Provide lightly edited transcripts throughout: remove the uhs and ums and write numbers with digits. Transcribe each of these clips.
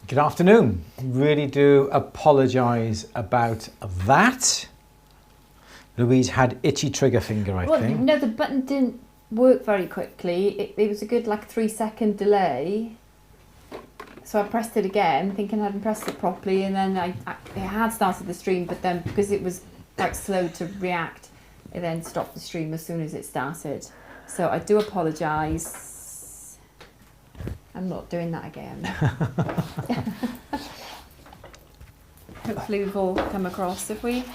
Good afternoon. Really do apologise about that. Louise had itchy trigger finger, I think. No, the button didn't work very quickly. It was a good 3-second delay. So I pressed it again, thinking I hadn't pressed it properly, and then it had started the stream, but then because it was slow to react, it then stopped the stream as soon as it started. So I do apologise. I'm not doing that again. Hopefully we've all come across, have we?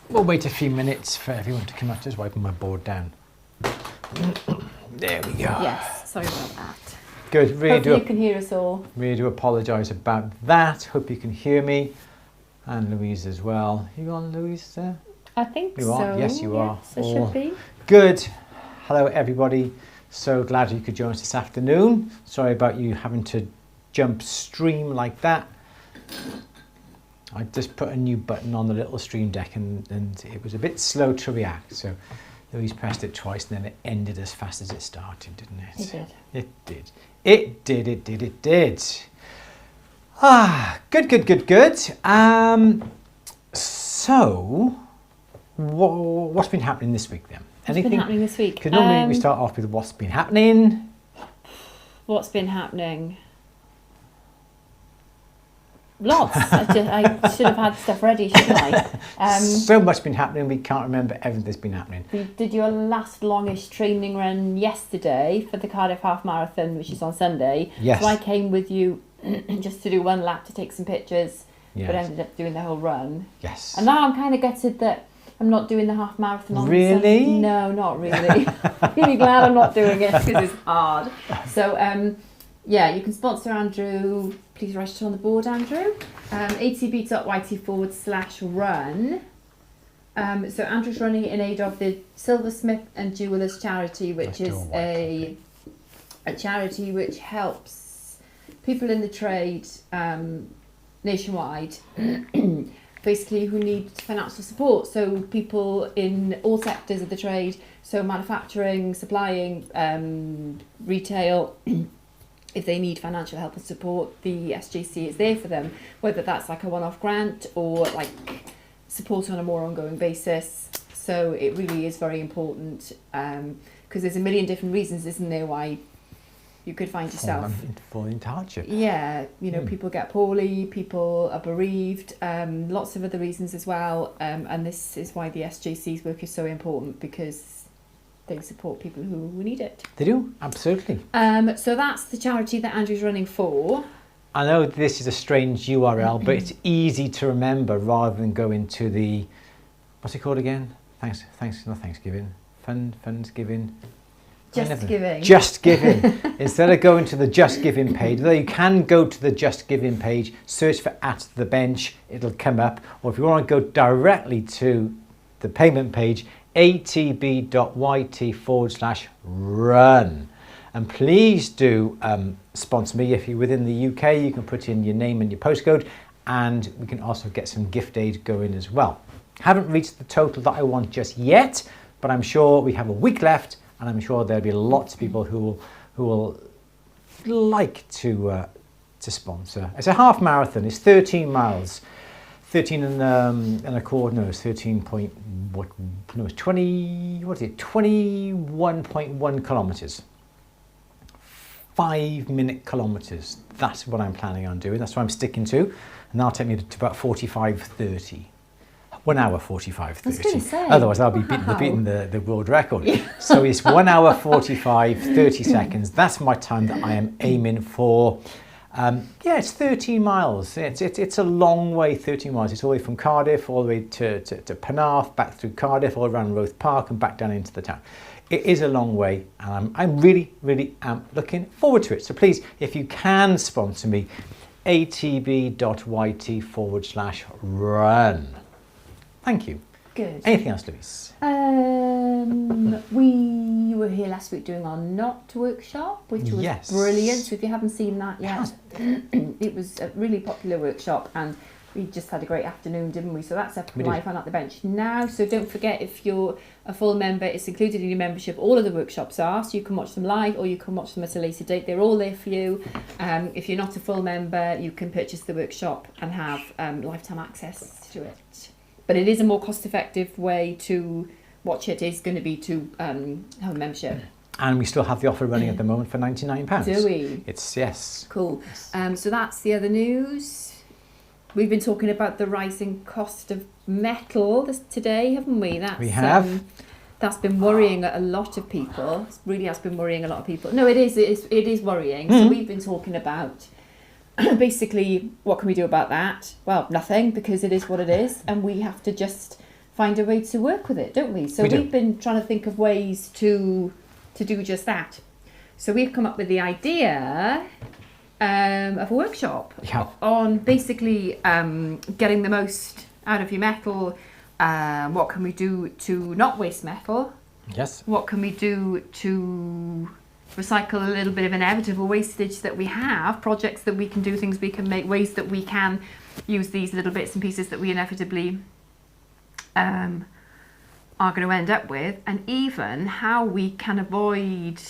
We'll wait a few minutes for everyone to come out. Just wiping my board down. There we go. Yes, sorry about that. Good. Hopefully you can hear us all. Really do apologise about that. Hope you can hear me. And Louise as well. You on, Louise, there? I think you so. Are? Yes, you are. Yes, it should be. Good. Hello, everybody. So glad you could join us this afternoon. Sorry about you having to jump stream like that. I just put a new button on the little stream deck and it was a bit slow to react. So Louise pressed it twice and then it ended as fast as it started, didn't it? It did. It did. It did, it did, it did. Ah, good, good, good, good. So, what's been happening this week then? What's been happening this week? Because normally we start off with what's been happening. What's been happening? Lots. I should have had stuff ready, shouldn't I? So much been happening, we can't remember everything that's been happening. We did your last longish training run yesterday for the Cardiff Half Marathon, which is on Sunday. Yes. So I came with you just to do one lap to take some pictures, yes. But ended up doing the whole run. Yes. And now I'm kind of gutted that I'm not doing the half marathon on Really? Sunday. No, not really. Really glad I'm not doing it because it's hard. So, yeah, you can sponsor Andrew. Please register on the board, Andrew. atb.yt/run. So Andrew's running in aid of the Silversmith and Jewellers charity, which is a charity which helps people in the trade nationwide. Basically who need financial support, so people in all sectors of the trade, so manufacturing, supplying, retail, if they need financial help and support, the SJC is there for them, whether that's like a one-off grant or like support on a more ongoing basis. So it really is very important because there's a million different reasons, isn't there, why you could find yourself falling into hardship. Yeah, you know, people get poorly, people are bereaved, lots of other reasons as well, and this is why the SJC's work is so important, because they support people who need it. They do, absolutely. So that's the charity that Andrew's running for. I know this is a strange URL, but it's easy to remember rather than go into the, what's it called again? Not Thanksgiving, Fundsgiving. Just Giving. Just Giving. Instead of going to the Just Giving page, though you can go to the Just Giving page, search for @thebench, it'll come up. Or if you want to go directly to the payment page, atb.yt/run. And please do sponsor me. If you're within the UK, you can put in your name and your postcode, and we can also get some gift aid going as well. Haven't reached the total that I want just yet, but I'm sure we have a week left, and I'm sure there'll be lots of people who will like to sponsor. It's a half marathon. It's 13 miles, 13 and a quarter. No, it's 13 point what? No, it's 20. What is it? 21.1 kilometers. 5-minute kilometres. That's what I'm planning on doing. That's what I'm sticking to. And that'll take me to about 45:30. 1 hour 45:30. I was going to say. Otherwise, I'll be beating the world record. So it's 1 hour 45:30 seconds. That's my time that I am aiming for. It's 13 miles. It's a long way, 13 miles. It's all the way from Cardiff, all the way to Penarth, back through Cardiff, all around Roath Park and back down into the town. It is a long way, and I'm really, really am looking forward to it. So please, if you can sponsor me, atb.yt/run. Thank you. Good. Anything else, Louise? We were here last week doing our NOT workshop, which was brilliant. So if you haven't seen that yet, it was a really popular workshop, and we just had a great afternoon, didn't we? So that's up live on At the Bench now. So don't forget, if you're a full member, it's included in your membership. All of the workshops are, so you can watch them live or you can watch them at a later date. They're all there for you. If you're not a full member, you can purchase the workshop and have lifetime access to it. But it is a more cost-effective way to watch it. Is going to be to have a membership. And we still have the offer running at the moment for £99. Do we? It's, yes. Cool. So that's the other news. We've been talking about the rising cost of metal today, haven't we? We have. That's been worrying a lot of people. It really has been worrying a lot of people. No, it is worrying. So we've been talking about basically what can we do about that? Well, nothing, because it is what it is, and we have to just find a way to work with it, don't we? So we've been trying to think of ways to do just that. So we've come up with the idea of a workshop on basically getting the most out of your metal. What can we do to not waste metal? Yes. What can we do to recycle a little bit of inevitable wastage that we have? Projects that we can do, things we can make, ways that we can use these little bits and pieces that we inevitably are going to end up with, and even how we can avoid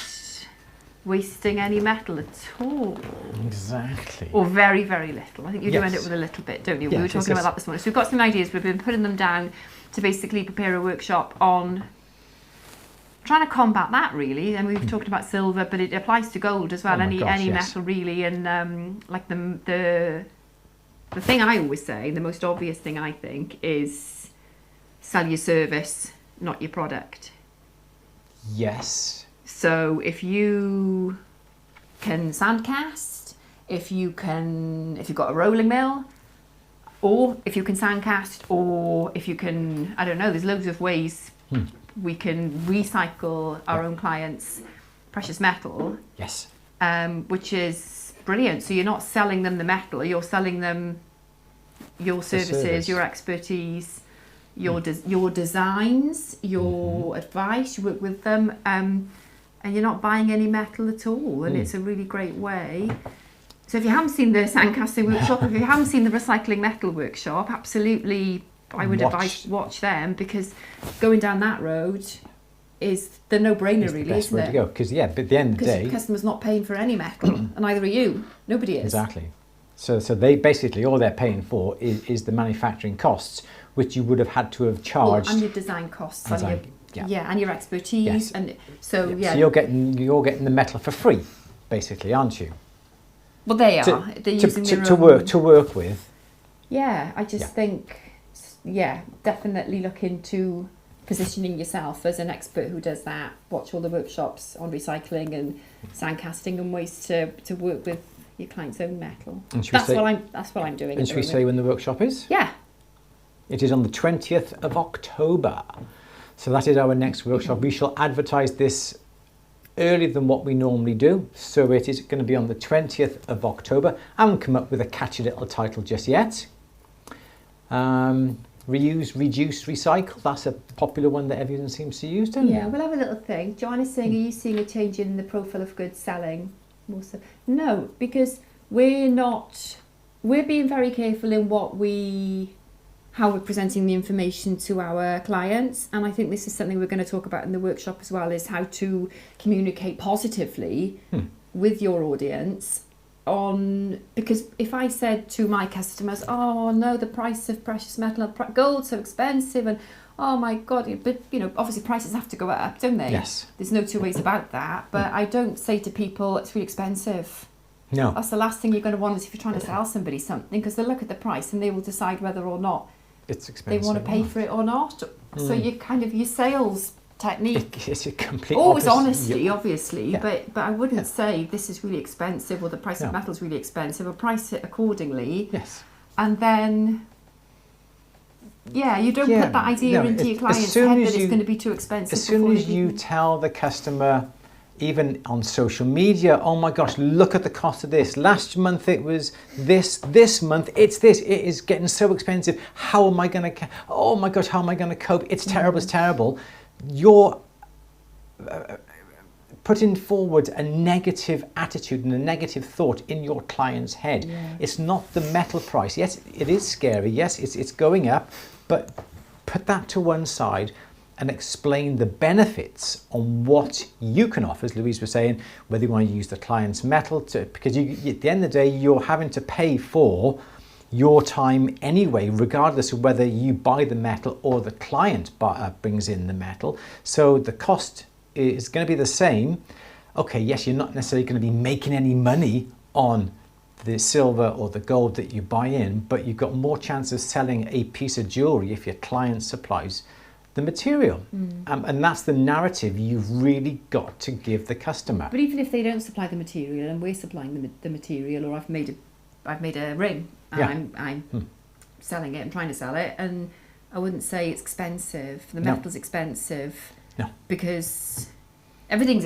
wasting any metal at all. Exactly. Or very, very little. I think you do end up with a little bit, don't you? We were talking about that this morning. So we've got some ideas. We've been putting them down to basically prepare a workshop on trying to combat that, really. And we've talked about silver, but it applies to gold as well. Any metal, really. And like the thing I always say, the most obvious thing I think, is sell your service, not your product. Yes. So if you can sandcast, if you've got a rolling mill, or if you can sandcast, or if you can, I don't know, there's loads of ways we can recycle our own clients' precious metal. Yes. Which is brilliant. So you're not selling them the metal, you're selling them your services, your expertise, your designs, your advice. You work with them. And you're not buying any metal at all, and it's a really great way. So if you haven't seen the sandcasting workshop, if you haven't seen the recycling metal workshop, absolutely, I would advise watch them, because going down that road is the no-brainer, really, isn't it? It's the best way to go, because but at the end of the day, because the customer's not paying for any metal, and neither are you. Nobody is. Exactly. So they basically, all they're paying for is the manufacturing costs, which you would have had to have charged. And your design costs, and your expertise, and so So you're getting the metal for free, basically, aren't you? Well, they are. They're using their own to work with. Yeah, I just think, definitely look into positioning yourself as an expert who does that. Watch all the workshops on recycling and sandcasting and ways to work with your client's own metal. That's what I'm doing. And should we say when the workshop is? Yeah. It is on the 20th of October. So that is our next workshop. We shall advertise this earlier than what we normally do. So it is going to be on the 20th of October. I haven't come up with a catchy little title just yet. Reuse, reduce, recycle. That's a popular one that everyone seems to use, don't Yeah, we'll have a little thing. John is saying, are you seeing a change in the profile of goods selling? No, because we're being very careful in how we're presenting the information to our clients, and I think this is something we're going to talk about in the workshop as well, is how to communicate positively with your audience on, because if I said to my customers, oh no, the price of precious metal, gold's so expensive, and oh my God, but obviously prices have to go up, don't they? Yes. There's no two ways about that, but I don't say to people it's really expensive. No. That's the last thing you're going to want is if you're trying to sell somebody something, because they'll look at the price and they will decide whether or not it's expensive. they want to pay for it or not. So you kind of, your sales technique. It's a complete Always opposite. honesty, obviously, Yeah. but I wouldn't say this is really expensive or the price of metal is really expensive. I price it accordingly. Yes. And then, you don't put that idea into your client's head that it's going to be too expensive. As soon as you tell the customer, even on social media, oh my gosh, look at the cost of this. Last month it was this month it's this. It is getting so expensive. How am I going to, oh my gosh, how am I going to cope? It's terrible, it's terrible. You're putting forward a negative attitude and a negative thought in your client's head. Yeah. It's not the metal price. Yes, it is scary. Yes, it's going up, but put that to one side and explain the benefits on what you can offer, as Louise was saying, whether you want to use the client's metal, because at the end of the day, you're having to pay for your time anyway, regardless of whether you buy the metal or the client brings in the metal. So the cost is going to be the same. Okay, yes, you're not necessarily going to be making any money on the silver or the gold that you buy in, but you've got more chance of selling a piece of jewelry if your client supplies the material. And that's the narrative you've really got to give the customer. But even if they don't supply the material and we're supplying the material, or I've made a ring and I'm selling it and trying to sell it, and I wouldn't say it's expensive. The metal's expensive. No. Because everything's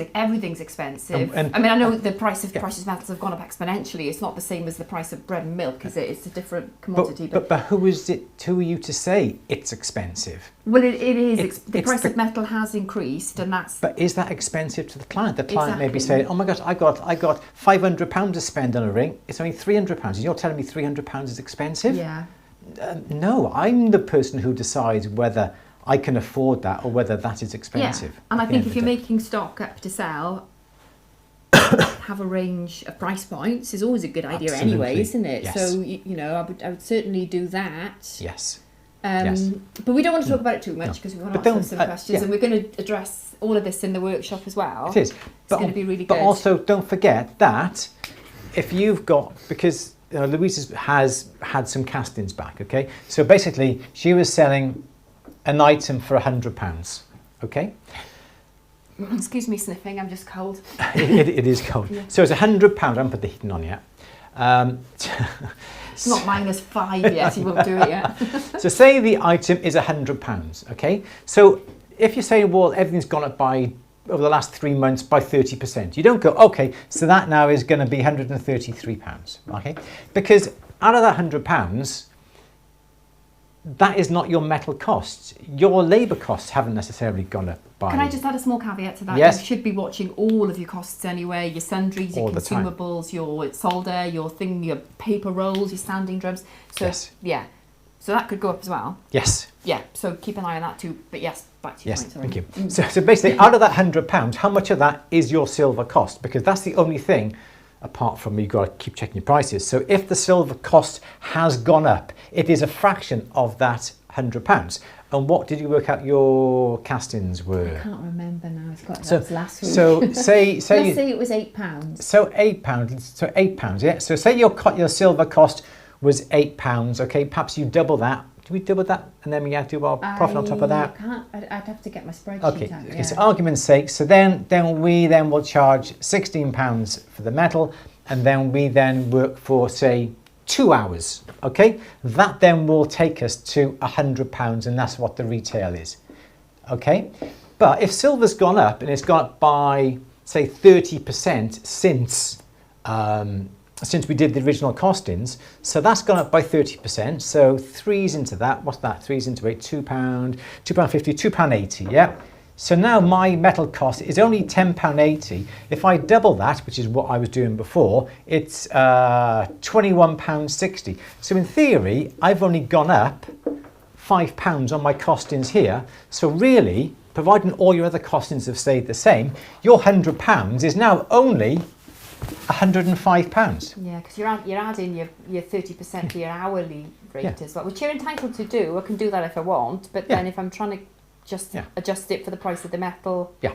expensive. And I mean, I know the price of precious metals have gone up exponentially. It's not the same as the price of bread and milk, is it? It's a different commodity. But who are you to say it's expensive? Well, it is. The price of metal has increased, and that's. But is that expensive to the client? The client may be saying, "Oh my gosh, I got £500 to spend on a ring. It's only £300, and you're telling me £300 is expensive?" Yeah. No, I'm the person who decides whether I can afford that or whether that is expensive. Yeah. And I think if you're making stock up to sell, have a range of price points is always a good idea. Absolutely. Anyway, isn't it? Yes. So, I would certainly do that. Yes. Yes. But we don't want to talk about it too much because we want to answer some questions and we're going to address all of this in the workshop as well. It is. It's going to be really good. But also don't forget that if you've got, because Louise has had some castings back, okay? So basically she was selling an item for £100, okay? Excuse me sniffing, I'm just cold. it is cold. Yeah. So it's £100, I haven't put the heating on yet. It's not -5 yet, he won't do it yet. So say the item is £100, okay? So if you say, well, everything's gone up over the last 3 months by 30%, you don't go, okay, so that now is going to be £133, okay? Because out of that £100, that is not your metal costs. Your labour costs haven't necessarily gone up by... Can I just add a small caveat to that? Yes. You should be watching all of your costs anyway, your sundries, your consumables, your solder, your paper rolls, your sanding drums. So, yes. Yeah. So that could go up as well. Yes. Yeah, so keep an eye on that too. But yes, back to your point, sorry. Thank you. So basically, out of that £100, how much of that is your silver cost? Because that's the only thing, apart from you've got to keep checking your prices. So if the silver cost has gone up, it is a fraction of that £100. And what did you work out your castings were? I can't remember now. It's got that was last week. So say let's say it was £8. So £8. So £8. Yeah. So say your silver cost was £8. Okay. Perhaps you double that. Do we double that? And then we have to do our profit on top of that? I'd have to get my spreadsheet out. Okay, so argument's sake, so then we will charge £16 for the metal, and then we work for, say, 2 hours, okay? That then will take us to £100, and that's what the retail is, okay? But if silver's gone up, and it's gone up by, say, 30% since we did the original costings, so that's gone up by 30%. So 3's into that. What's that? 3's into 8. £2, £2.50, £2.80. Yeah. So now my metal cost is only £10.80. If I double that, which is what I was doing before, it's £21.60. So in theory, I've only gone up £5 on my costings here. So really, providing all your other costings have stayed the same, your £100 is now only £105. Yeah, because you're adding your 30% to your hourly rate as well, which you're entitled to do. I can do that if I want, but then if I'm trying to just adjust it for the price of the metal. Yeah.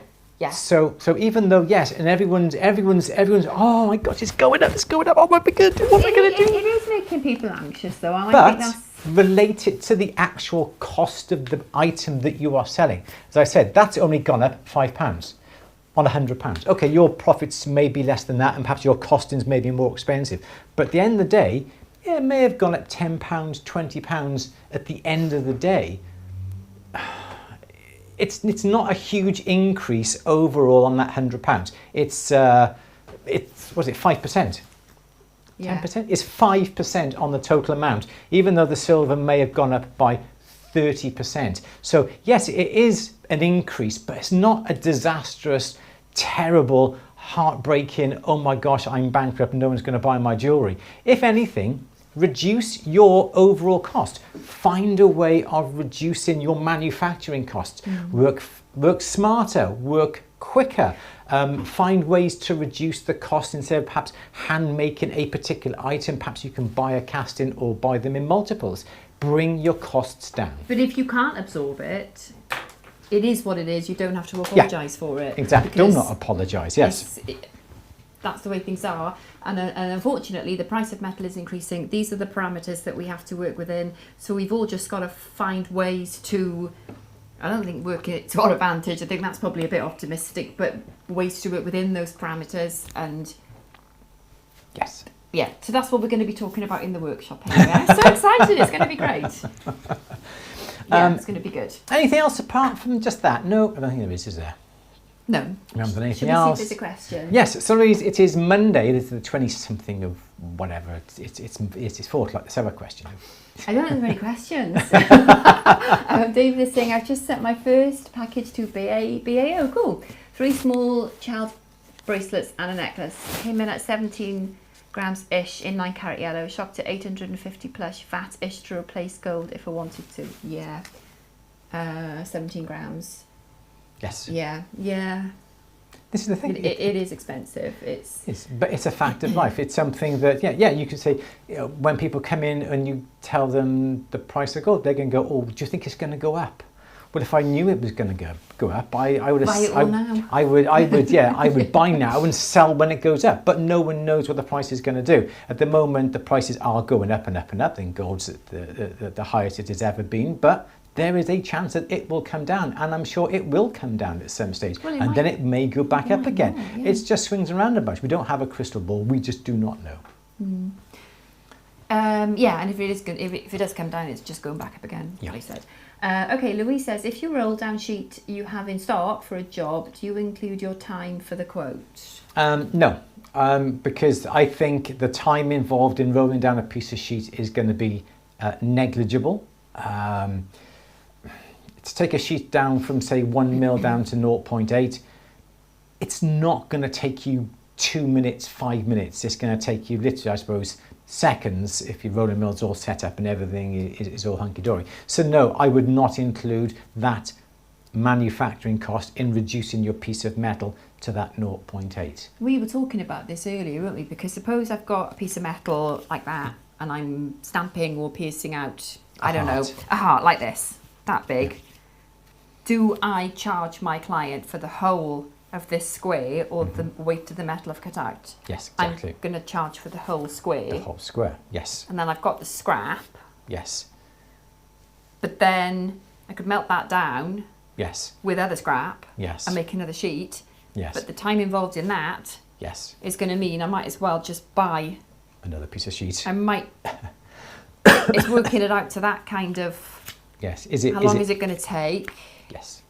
So even though and everyone's oh my gosh, it's going up. Oh, what are we going to do? It is making people anxious though. I think that's relate it to the actual cost of the item that you are selling. As I said, that's only gone up £5 on £100. Okay, your profits may be less than that, and perhaps your costings may be more expensive. But at the end of the day, it may have gone up £10, £20 at the end of the day. It's not a huge increase overall on that £100. It's 5%. 10%? It's 5% on the total amount, even though the silver may have gone up by 30%. So yes, it is an increase, but it's not a disastrous, terrible, heartbreaking, oh my gosh, I'm bankrupt, no one's going to buy my jewellery. If anything, reduce your overall cost. Find a way of reducing your manufacturing costs. Work smarter, work quicker. Find ways to reduce the cost. Instead of perhaps hand making a particular item, perhaps you can buy a casting or buy them in multiples. Bring your costs down. But if you can't absorb it, it is what it is. You don't have to apologise for it. Exactly. Do not apologise. Yes. That's the way things are, and unfortunately the price of metal is increasing. These are the parameters that we have to work within, so we've all just got to find ways to, I don't think work it to our advantage, I think that's probably a bit optimistic, but ways to work within those parameters. And so that's what we're going to be talking about in the workshop anyway. I'm so excited, it's going to be great. It's going to be good. Anything else apart from just that? No, I don't think there is there? No. We haven't done anything else. Should we see if there's a question? Yes, so it is Monday, it is the 20-something of whatever, it's 4 o'clock, let's have a question. I don't have any questions. David is saying, I've just sent my first package to BA. Oh, cool. 3 small child bracelets and a necklace. Came in at 17 grams-ish in 9 carat yellow. Shocked at 850 plus VAT-ish to replace gold if I wanted to. 17 grams. Yes. Yeah. This is the thing. It is expensive. But it's a fact of life. It's something that, you could say, when people come in and you tell them the price of gold, they're going to go, oh, do you think it's going to go up? Well, if I knew it was going to go up, I would buy it all now. I would buy now and sell when it goes up. But no one knows what the price is going to do. At the moment, the prices are going up and up and up. Then gold's at the highest it has ever been. But there is a chance that it will come down, and I'm sure it will come down at some stage, and then it may go back up again. It's just swings and roundabouts. We don't have a crystal ball. We just do not know. And if it does come down, it's just going back up again. Like I said. Okay, Louise says, if you roll down sheet you have in stock for a job, do you include your time for the quote? No, because I think the time involved in rolling down a piece of sheet is going to be negligible. To take a sheet down from, say, 1 mil down to 0.8, it's not going to take you 2 minutes, 5 minutes. It's going to take you literally, I suppose, seconds if your rolling mill's all set up and everything is all hunky-dory. So no, I would not include that manufacturing cost in reducing your piece of metal to that 0.8. We were talking about this earlier, weren't we? Because suppose I've got a piece of metal like that and I'm stamping or piercing out, a heart like this, that big. Do I charge my client for the whole of this square or the weight of the metal I've cut out? Yes, exactly. I'm going to charge for the whole square. The whole square, yes. And then I've got the scrap. Yes. But then I could melt that down. Yes. With other scrap. Yes. And make another sheet. Yes. But the time involved in that. Yes. Is going to mean I might as well just buy another piece of sheet. I might. It's working it out to that kind of. Yes. How long is it going to take? Yes.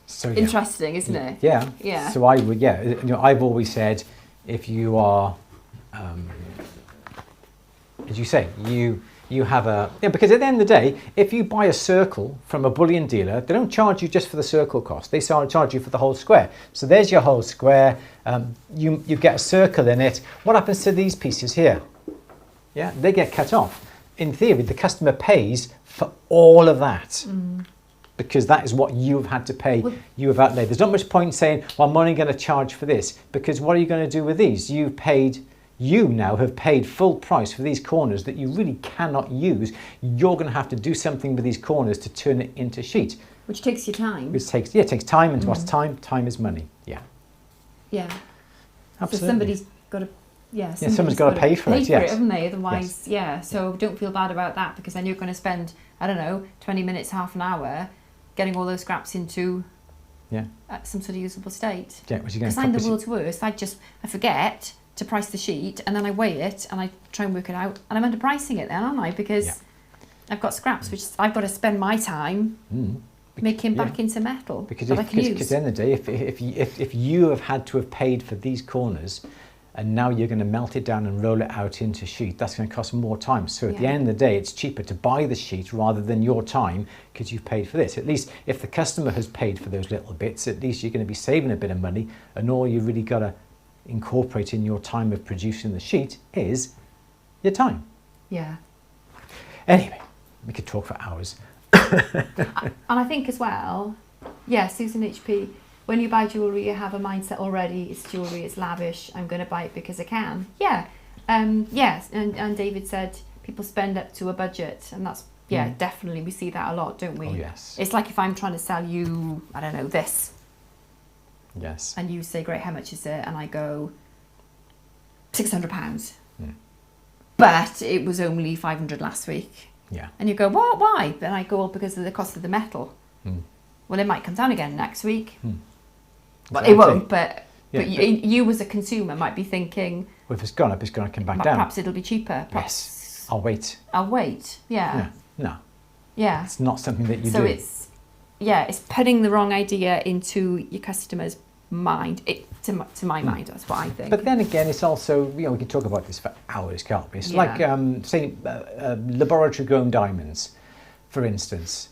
So interesting, isn't it? Yeah. Yeah. So I would, I've always said, if you are, as you say, you have because at the end of the day, if you buy a circle from a bullion dealer, they don't charge you just for the circle cost. They charge you for the whole square. So there's your whole square. You get a circle in it. What happens to these pieces here? Yeah, they get cut off. In theory, the customer pays for all of that. because that is what you've had to pay, you have outlaid. There's not much point saying, well, I'm only going to charge for this, because what are you going to do with these? You now have paid full price for these corners that you really cannot use. You're going to have to do something with these corners to turn it into sheet. Which takes your time. It takes time, and what's time? Time is money. Yeah. Yeah. Absolutely. So somebody's got to, someone's got to pay for it, yes. Haven't they? Otherwise, so don't feel bad about that, because then you're going to spend, I don't know, 20 minutes, half an hour getting all those scraps into some sort of usable state. Yeah, because I'm the world's worst. I forget to price the sheet, and then I weigh it and I try and work it out, and I'm underpricing it then, aren't I? Because I've got scraps which I've got to spend my time making back into metal because that I can use. Because at the end of the day, if you have had to have paid for these corners, and now you're going to melt it down and roll it out into sheet, that's going to cost more time. So at the end of the day, it's cheaper to buy the sheet rather than your time, because you've paid for this. At least if the customer has paid for those little bits, at least you're going to be saving a bit of money, and all you really got to incorporate in your time of producing the sheet is your time. Yeah. Anyway, we could talk for hours. And I think as well, Susan HP, when you buy jewellery, you have a mindset already. It's jewellery, it's lavish, I'm going to buy it because I can. Yes, and David said people spend up to a budget, and that's, definitely, we see that a lot, don't we? Oh, yes. It's like if I'm trying to sell you, I don't know, this. Yes. And you say, great, how much is it? And I go, £600. But it was only 500 last week. Yeah. And you go, what? Why? And I go, well, because of the cost of the metal. Well, it might come down again next week. Well, it won't, but you as a consumer might be thinking, well, if it's gone up, it's going to come back down. Perhaps it'll be cheaper. Yes. I'll wait. Yeah. No. Yeah. It's not something that you do. So it's putting the wrong idea into your customer's mind. To my mind, that's what I think. But then again, it's also, we can talk about this for hours, can't we? It's like, say, laboratory-grown diamonds, for instance,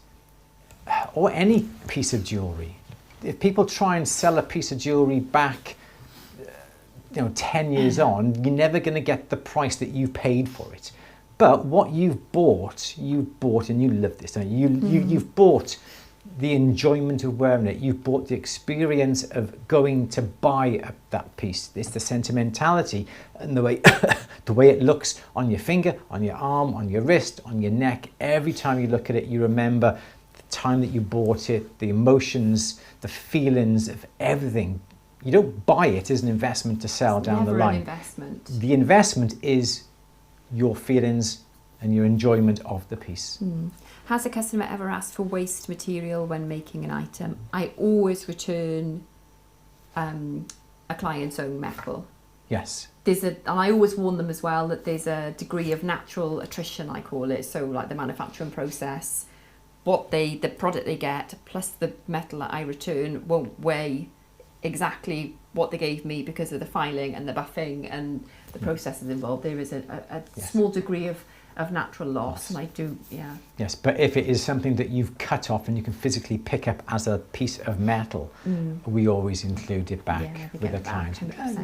or any piece of jewellery. If people try and sell a piece of jewellery back, 10 years on, you're never going to get the price that you paid for it. But what you've bought, and you love this, don't you? You've bought the enjoyment of wearing it. You've bought the experience of going to buy that piece. It's the sentimentality and the way it looks on your finger, on your arm, on your wrist, on your neck. Every time you look at it, you remember the time that you bought it, the emotions, the feelings of everything. You don't buy it as an investment to sell down the line. Never an investment. The investment is your feelings and your enjoyment of the piece. Has a customer ever asked for waste material when making an item? I always return a client's own metal. Yes. And I always warn them as well that there's a degree of natural attrition, I call it. So like the manufacturing process, the product they get plus the metal that I return won't weigh exactly what they gave me because of the filing and the buffing and the processes involved. There is a small degree of natural loss, and I do, Yes, but if it is something that you've cut off and you can physically pick up as a piece of metal, we always include it back with a client. 100%,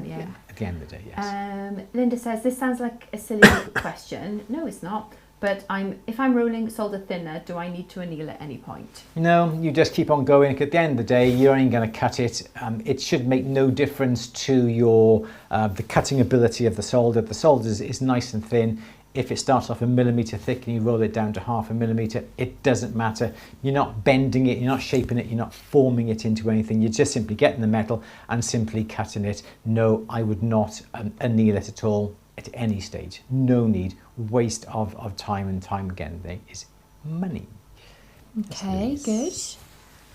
At the end of the day, yes. Linda says, this sounds like a silly question. No, it's not. But if I'm rolling solder thinner, do I need to anneal at any point? No, you just keep on going. At the end of the day, you're only going to cut it. It should make no difference to your the cutting ability of the solder. The solder is nice and thin. If it starts off 1 millimetre thick and you roll it down to 0.5 millimetre, it doesn't matter. You're not bending it, you're not shaping it, you're not forming it into anything. You're just simply getting the metal and simply cutting it. No, I would not anneal it at all at any stage. No need. Waste of time, and time again there is money. Okay, good.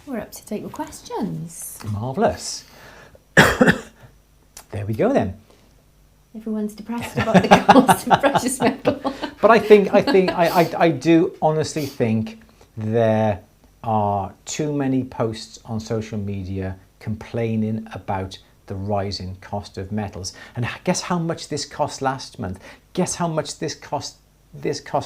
We're up to date with questions. Marvellous. There we go then. Everyone's depressed about the cost of precious metal. But I do honestly think there are too many posts on social media complaining about the rising cost of metals. And guess how much this cost last month? Guess how much this cost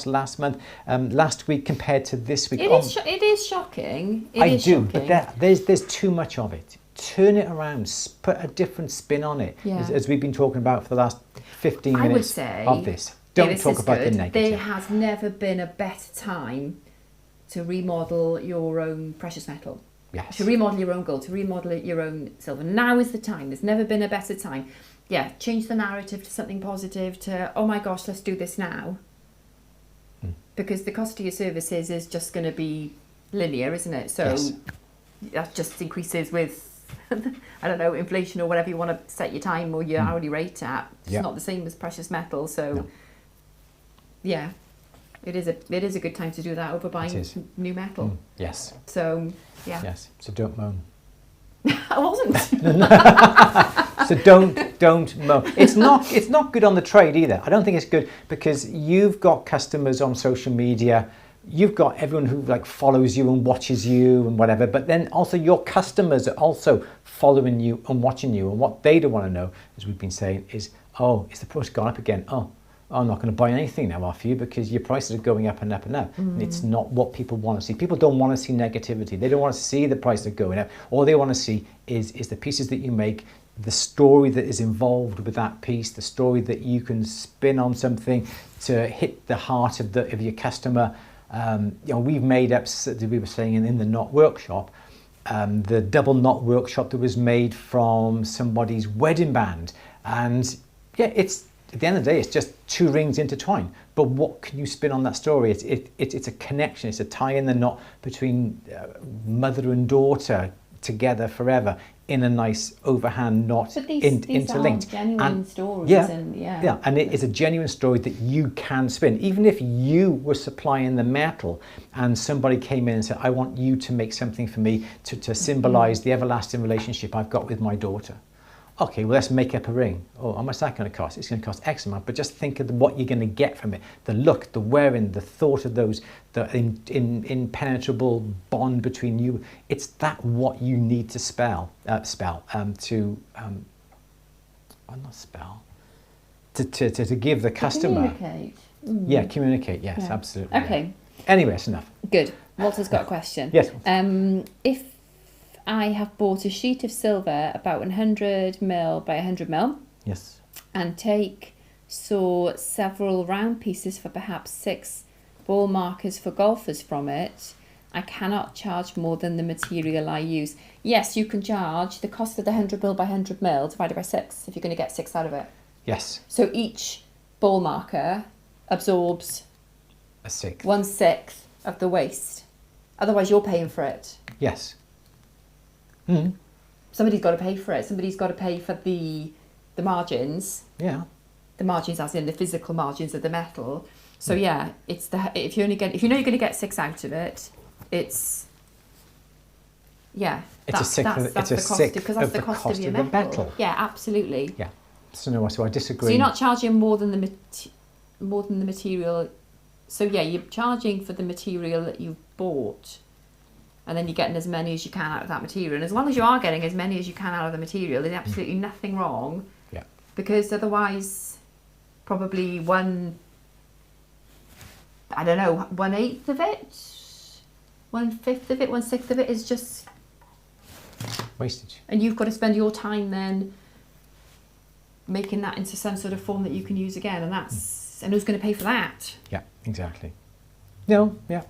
last month, last week compared to this week? It is shocking. But there's too much of it. Turn it around, put a different spin on it, as we've been talking about for the last 15 minutes I would say, of this. Don't talk about the negative. There has never been a better time to remodel your own precious metal. Yes. To remodel your own gold, to remodel your own silver. Now is the time. There's never been a better time. Yeah, change the narrative to something positive, to, oh my gosh, let's do this now. Because the cost of your services is just going to be linear, isn't it? So Yes. that just increases with, I don't know, inflation or whatever you want to set your time or your hourly rate at. It's Yeah. not the same as precious metal. So, No. yeah, it is a good time to do that over buying new metal. Yes. So, yeah. Yes. So don't moan. I wasn't. So don't moan. It's not good on the trade either. I don't think it's good because you've got customers on social media. You've got everyone who like follows you and watches you and whatever, but then also your customers are also following you and watching you, and what they don't want to know, as we've been saying, is, oh, is the price gone up again? Oh, I'm not going to buy anything now off you because your prices are going up and up and up. And it's not what people want to see. People don't want to see negativity. They don't want to see the prices going up. All they want to see is the pieces that you make, the story that is involved with that piece, the story that you can spin on something to hit the heart of your customer. We've made up, we were saying in the knot workshop, the double knot workshop that was made from somebody's wedding band. And yeah, it's, at the end of the day, it's just two rings intertwined. But what can you spin on that story? It's a connection. It's a tie in the knot between mother and daughter together forever in a nice overhand knot, But these interlinked. are genuine stories. Yeah, And and it is a genuine story that you can spin. Even if you were supplying the metal and somebody came in and said, I want you to make something for me to symbolise the everlasting relationship I've got with my daughter. Okay, well, let's make up a ring. Oh, how much is that going to cost? It's going to cost X amount, but just think of what you're going to get from it. The look, the wearing, the thought of those, the impenetrable bond between you. It's that what you need to to give the customer. communicate. Yeah, communicate, yes, Yeah. absolutely. Okay. Yeah. Anyway, that's enough. Good. Walter's got a question. Yes. If I have bought a sheet of silver about 100 mil by 100 mil Yes. and saw several round pieces for perhaps 6 ball markers for golfers from it, I cannot charge more than the material I use. Yes, you can charge the cost of the 100 mil by 100 mil divided by 6 if you're going to get 6 out of it. Yes. So each ball marker absorbs A 6th. 1/6 of the waste. Otherwise, you're paying for it. Yes. Somebody's got to pay for it. Somebody's got to pay for the margins. Yeah. The margins, as in the physical margins of the metal. So yeah, it's if you know you're going to get 6 out of it, it's It's a sixth because that's the cost of your metal. Yeah, absolutely. Yeah. So I disagree. So you're not charging more than the material. So yeah, you're charging for the material that you've bought, and then you're getting as many as you can out of that material. And as long as you are getting as many as you can out of the material, there's absolutely nothing wrong. Yeah. Because otherwise, probably 1/8 of it, 1/5 of it, 1/6 of it is just wastage. And you've got to spend your time then making that into some sort of form that you can use again, and and who's going to pay for that? Yeah, exactly. No, yeah.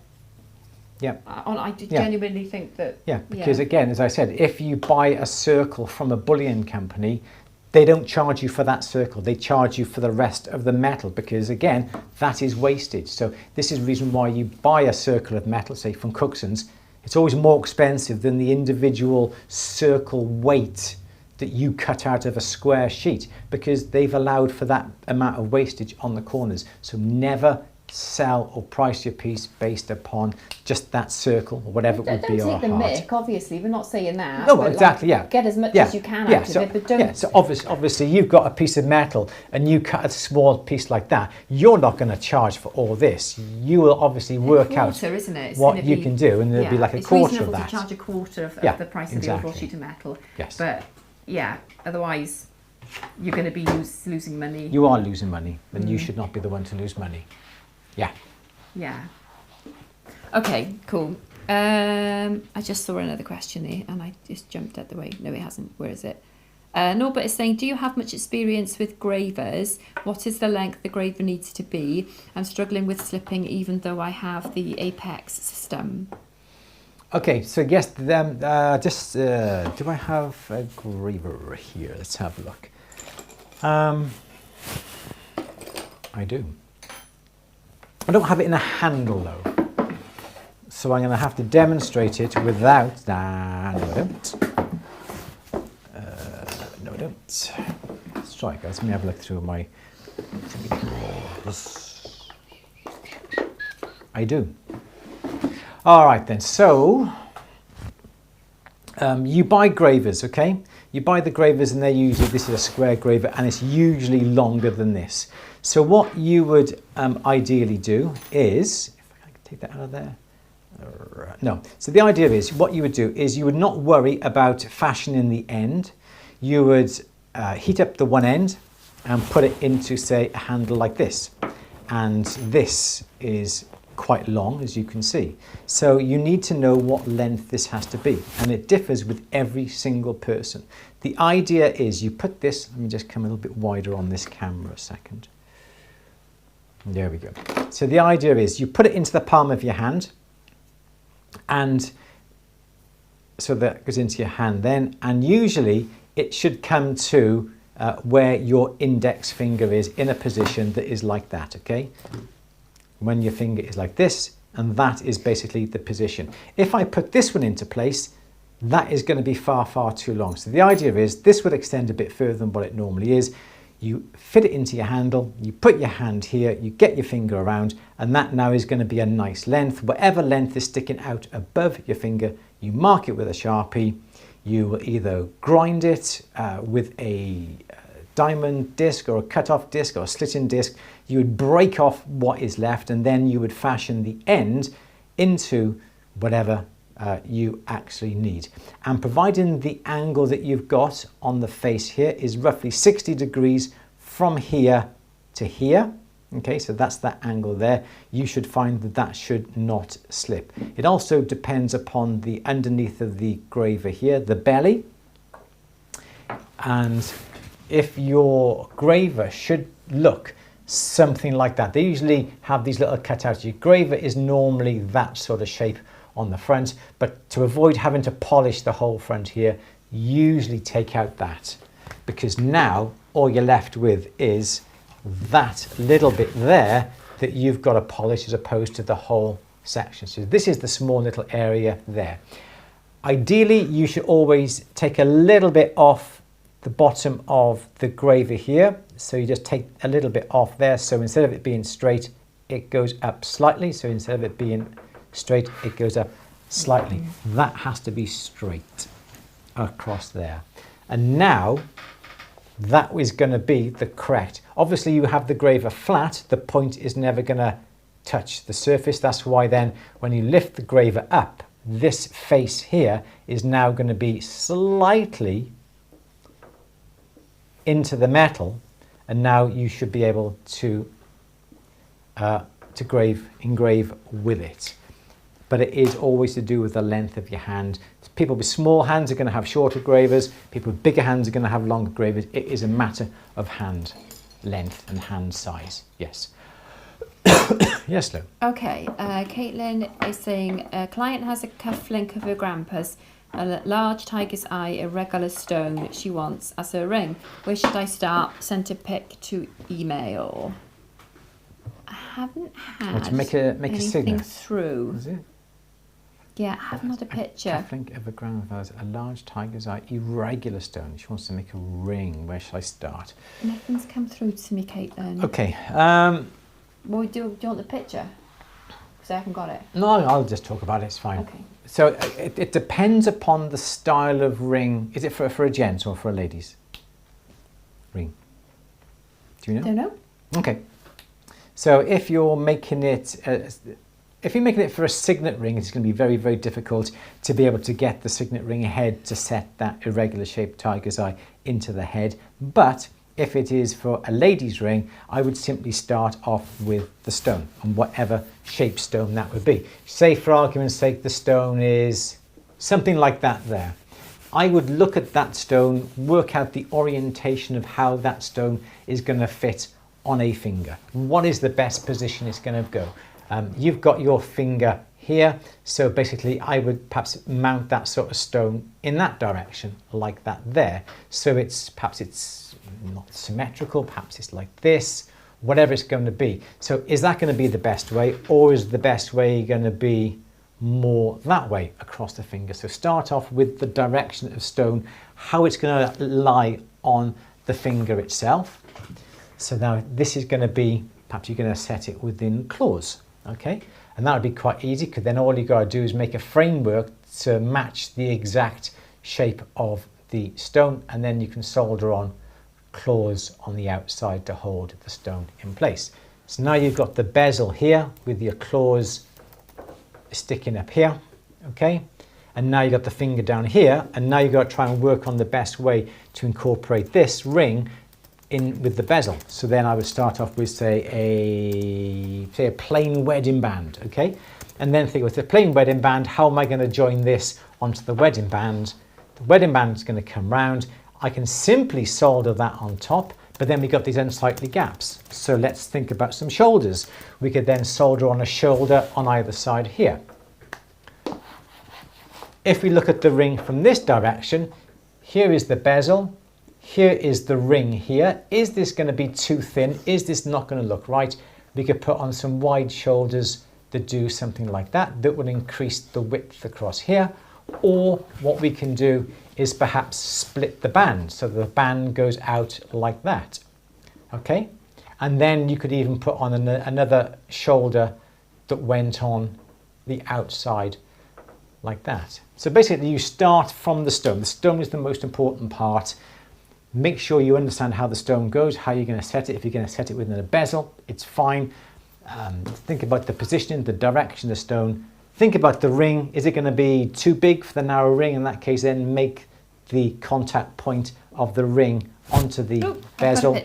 Yeah. I genuinely think that. Yeah, because again, as I said, if you buy a circle from a bullion company, they don't charge you for that circle. They charge you for the rest of the metal because, again, that is wastage. So this is the reason why you buy a circle of metal, say from Cookson's, it's always more expensive than the individual circle weight that you cut out of a square sheet because they've allowed for that amount of wastage on the corners. So never sell or price your piece based upon just that circle or whatever it would be. Don't take the mick, obviously. We're not saying that. No, exactly, yeah. Get as much as you can out of it, but don't... Yeah, so obviously you've got a piece of metal and you cut a small piece like that. You're not going to charge for all this. You will obviously work out isn't it? what you can do, and there'll be like a quarter of that. It's reasonable to charge a quarter of the price of the overall sheet of metal. Yes. But, yeah, otherwise you're going to be losing money. You are losing money, and you should not be the one to lose money. Yeah. Yeah. Okay, cool. I just saw another question there and I just jumped out the way. No, it hasn't. Where is it? Norbert is saying, do you have much experience with gravers? What is the length the graver needs to be? I'm struggling with slipping even though I have the Apex system. Okay, so yes, do I have a graver here? Let's have a look. I do. I don't have it in a handle though, so I'm going to have to demonstrate it without. No, I don't. No, I don't. Let's try, guys. Let me have a look through my drawers. I do. All right then. So you buy gravers, okay? You buy the gravers, and they're usually, this is a square graver, and it's usually longer than this. So what you would ideally do is, if I can take that out of there. No. So the idea is, what you would do is you would not worry about fashioning the end. You would heat up the one end and put it into, say, a handle like this. And this is quite long, as you can see. So you need to know what length this has to be, and it differs with every single person. The idea is you put this, let me just come a little bit wider on this camera a second. There we go. So the idea is you put it into the palm of your hand, and so that goes into your hand then, and usually it should come to where your index finger is in a position that is like that, okay? When your finger is like this, and that is basically the position. If I put this one into place, that is going to be far, far too long. So the idea is this would extend a bit further than what it normally is. You fit it into your handle, you put your hand here, you get your finger around, and that now is going to be a nice length. Whatever length is sticking out above your finger, you mark it with a Sharpie. You will either grind it with a diamond disc or a cut-off disc or a slitting disc. You would break off what is left, and then you would fashion the end into whatever you actually need. And providing the angle that you've got on the face here is roughly 60 degrees from here to here, okay, so that's that angle there, you should find that that should not slip. It also depends upon the underneath of the graver here, the belly, and if your graver should look something like that. They usually have these little cutouts. Your graver is normally that sort of shape on the front, but to avoid having to polish the whole front here, usually take out that, because now all you're left with is that little bit there that you've got to polish as opposed to the whole section. So this is the small little area there. Ideally, you should always take a little bit off the bottom of the graver here. So you just take a little bit off there. So instead of it being straight, it goes up slightly. So instead of it being straight, it goes up slightly. That has to be straight across there. And now that is going to be the correct. Obviously you have the graver flat, the point is never going to touch the surface. That's why then when you lift the graver up, this face here is now going to be slightly into the metal, and now you should be able to engrave with it. But it is always to do with the length of your hand. People with small hands are going to have shorter gravers. People with bigger hands are going to have longer gravers. It is a matter of hand length and hand size. Yes. Yes, Lou. Okay, Caitlin is saying a client has a cufflink of her grandpa's, a large tiger's eye, irregular stone that she wants as her ring. Where should I start? Send a pic to email. I haven't had to make a anything signet through. Is it? Yeah, I haven't had a picture. Cufflink of a grandfather's, a large tiger's eye, irregular stone. She wants to make a ring. Where should I start? Nothing's come through to me, Caitlin. Okay. Well, do you want the picture? Because I haven't got it. No, I'll just talk about it. It's fine. Okay. So it depends upon the style of ring. Is it for a gents or for a ladies ring? Do you know? Don't know. Okay. So if you're making it for a signet ring, it's going to be very, very difficult to be able to get the signet ring head to set that irregular shaped tiger's eye into the head. But if it is for a lady's ring, I would simply start off with the stone, and whatever shape stone that would be. Say for argument's sake, the stone is something like that there. I would look at that stone, work out the orientation of how that stone is going to fit on a finger. What is the best position it's going to go? You've got your finger here, so basically I would perhaps mount that sort of stone in that direction, like that there. So perhaps it's not symmetrical, perhaps it's like this, whatever it's going to be. So is that going to be the best way, or is the best way going to be more that way across the finger? So start off with the direction of stone, how it's going to lie on the finger itself. So now this is going to be, perhaps you're going to set it within claws, okay? And that would be quite easy, because then all you got to do is make a framework to match the exact shape of the stone, and then you can solder on claws on the outside to hold the stone in place. So now you've got the bezel here with your claws sticking up here, okay? And now you've got the finger down here, and now you've got to try and work on the best way to incorporate this ring in with the bezel. So then I would start off with say a plain wedding band, okay? And then think with the plain wedding band, how am I going to join this onto the wedding band? The wedding band is going to come round. I can simply solder that on top, but then we've got these unsightly gaps. So let's think about some shoulders. We could then solder on a shoulder on either side here. If we look at the ring from this direction, here is the bezel. Here is the ring here. Is this going to be too thin? Is this not going to look right? We could put on some wide shoulders that do something like that. That would increase the width across here. Or what we can do is perhaps split the band. So the band goes out like that. Okay? And then you could even put on another shoulder that went on the outside like that. So basically you start from the stone. The stone is the most important part. Make sure you understand how the stone goes, how you're going to set it. If you're going to set it within a bezel, it's fine. Think about the positioning, the direction of the stone. Think about the ring. Is it going to be too big for the narrow ring? In that case, then make the contact point of the ring onto the bezel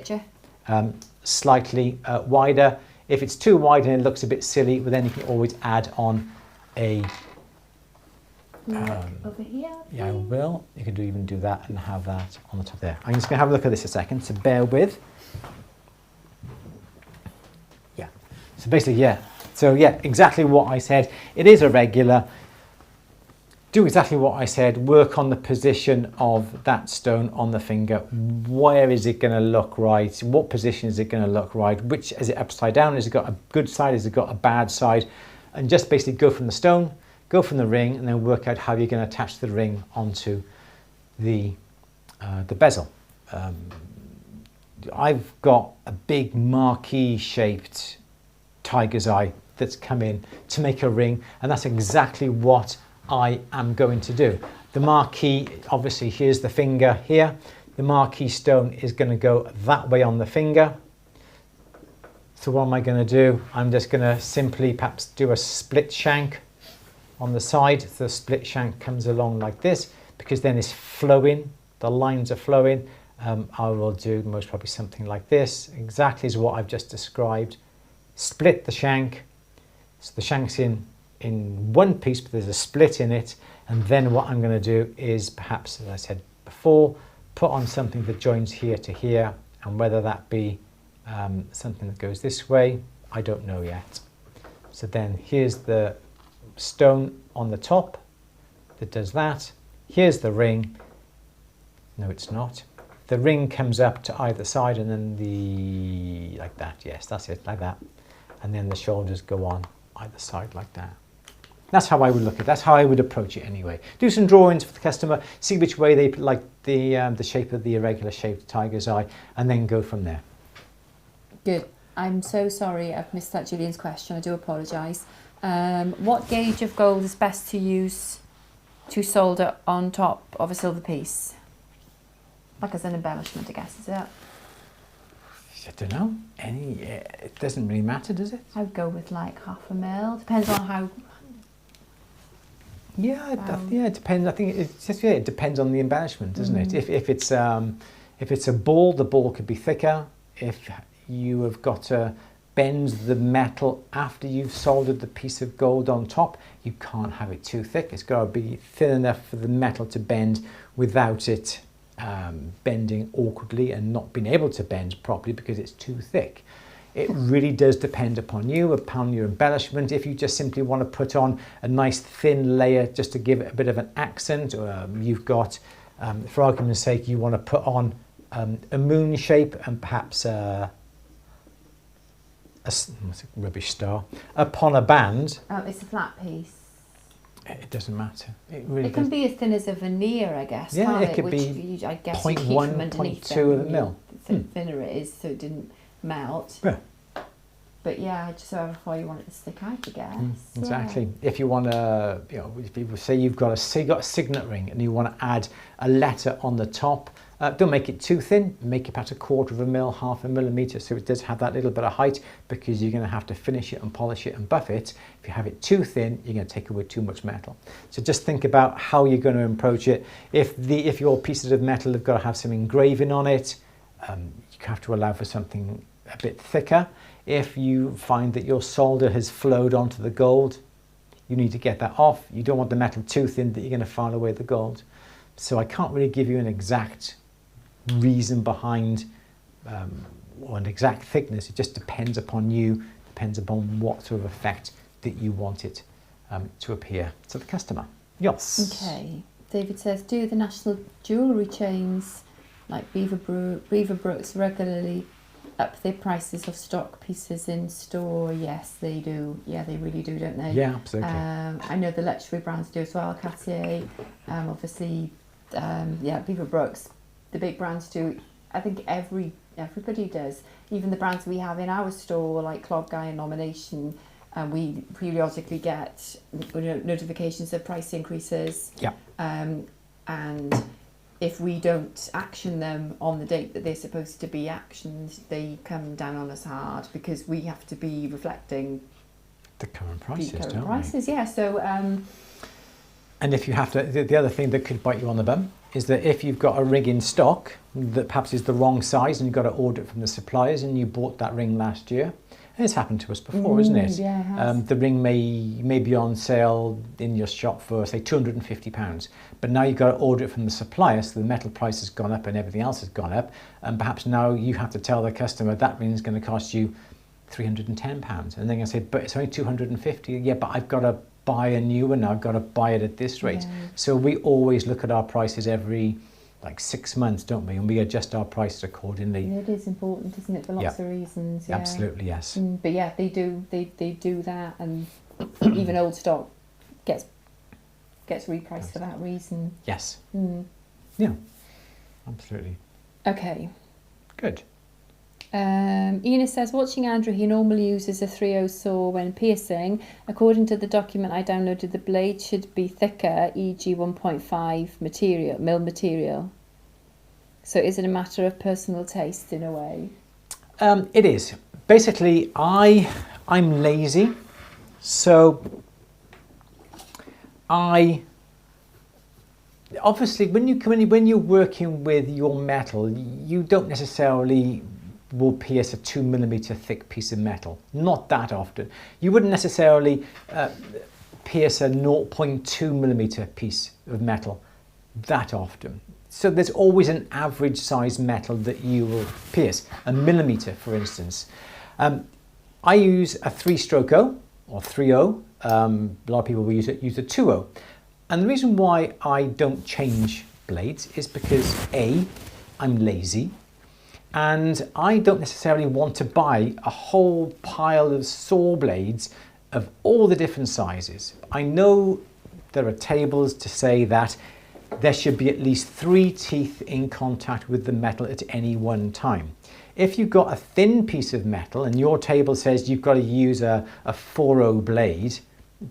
slightly wider. If it's too wide and it looks a bit silly, well, then you can always add on a over here. Yeah, I will. You could even do that and have that on the top there. I'm just going to have a look at this a second, so bear with. Yeah. So basically, yeah. So yeah, exactly what I said. It is irregular. Do exactly what I said. Work on the position of that stone on the finger. Where is it going to look right? What position is it going to look right? Which, is it upside down? Has it got a good side? Has it got a bad side? And just basically go from the stone, go from the ring, and then work out how you're going to attach the ring onto the bezel. I've got a big marquee shaped tiger's eye that's come in to make a ring, and that's exactly what I am going to do. The marquee, obviously here's the finger here. The marquee stone is going to go that way on the finger. So what am I going to do? I'm just going to simply perhaps do a split shank on the side. So the split shank comes along like this, because then it's flowing, the lines are flowing. I will do most probably something like this, exactly as what I've just described. Split the shank, so the shank's in one piece, but there's a split in it. And then what I'm going to do is perhaps, as I said before, put on something that joins here to here, and whether that be something that goes this way, I don't know yet. So then here's the stone on the top that does that. Here's the ring. No, it's not. The ring comes up to either side, and then like that. Yes, that's it, like that. And then the shoulders go on either side like that. That's how I would look at it. That's how I would approach it anyway. Do some drawings for the customer, see which way they like the shape of the irregular shaped tiger's eye, and then go from there. Good. I'm so sorry I've missed that Gillian's question. I do apologise. What gauge of gold is best to use to solder on top of a silver piece? Like as an embellishment, I guess, is it? I don't know. It doesn't really matter, does it? I would go with like 0.5 mil. Depends on how. Yeah, yeah, it depends. I think it's just it depends on the embellishment, doesn't it? If it's a ball, the ball could be thicker. If you have got a bend the metal after you've soldered the piece of gold on top. You can't have it too thick. It's got to be thin enough for the metal to bend without it bending awkwardly and not being able to bend properly because it's too thick. It really does depend upon you, upon your embellishment. If you just simply want to put on a nice thin layer just to give it a bit of an accent, or you've got, for argument's sake, you want to put on a moon shape and perhaps a rubbish star upon a band. It's a flat piece. It doesn't matter. It can be as thin as a veneer, I guess. Yeah, can't it could Which be I guess 0.1, 0.2 of a mil. The thinner it is, so it didn't melt. Yeah. But yeah, just so how you want it to stick out, I guess. Exactly. Yeah. If you want to, if people say you've got a signet ring and you want to add a letter on the top, don't make it too thin. Make it about 1/4 mil, 0.5 millimeter, so it does have that little bit of height, because you're going to have to finish it and polish it and buff it. If you have it too thin, you're going to take away too much metal. So just think about how you're going to approach it. If your pieces of metal have got to have some engraving on it, you have to allow for something a bit thicker. If you find that your solder has flowed onto the gold, you need to get that off. You don't want the metal too thin that you're going to file away the gold. So I can't really give you an exact reason behind or an exact thickness. It just depends upon you, depends upon what sort of effect that you want it to appear to the customer. Yes. Okay. David says, do the national jewellery chains like Beaverbrook's regularly up their prices of stock pieces in store? Yes, they do. Yeah, they really do, don't they? Yeah, absolutely. I know the luxury brands do as well. Cartier, obviously, Beaverbrook's. The big brands do. I think everybody does. Even the brands we have in our store, like Clog Guy and Nomination, we periodically get notifications of price increases. Yeah. And if we don't action them on the date that they're supposed to be actioned, they come down on us hard, because we have to be reflecting the current prices, don't we? Yeah. So. And if you have to, the other thing that could bite you on the bum is that if you've got a ring in stock that perhaps is the wrong size and you've got to order it from the suppliers, and you bought that ring last year, and it's happened to us before, isn't it? Yeah, it has. The ring may be on sale in your shop for, say, £250, but now you've got to order it from the supplier, so the metal price has gone up and everything else has gone up, and perhaps now you have to tell the customer that ring is going to cost you £310, and they're going to say, but it's only 250. Yeah, but I've got to buy a new one now, I've got to buy it at this rate. Yeah. So we always look at our prices every 6 months, don't we? And we adjust our prices accordingly. Yeah, it is important, isn't it, for lots of reasons? Yeah. Absolutely, yes. But yeah, they do that, and even old stock gets repriced for that reason. Yes. Yeah, absolutely. Okay. Good. Ina says, watching Andrew, he normally uses a 3/0 saw when piercing. According to the document I downloaded, the blade should be thicker, e.g. 1.5 mil material. So is it a matter of personal taste in a way? It is. Basically, I'm lazy, so obviously when you're working with your metal, you don't necessarily will pierce a 2 millimeter thick piece of metal. Not that often. You wouldn't necessarily pierce a 0.2 millimeter piece of metal that often. So there's always an average size metal that you will pierce, a millimeter, for instance. I use a 3-stroke O or 3/0. A lot of people will use a 2/0. And the reason why I don't change blades is because A, I'm lazy, and I don't necessarily want to buy a whole pile of saw blades of all the different sizes. I know there are tables to say that there should be at least 3 teeth in contact with the metal at any one time. If you've got a thin piece of metal and your table says you've got to use a 4/0 blade,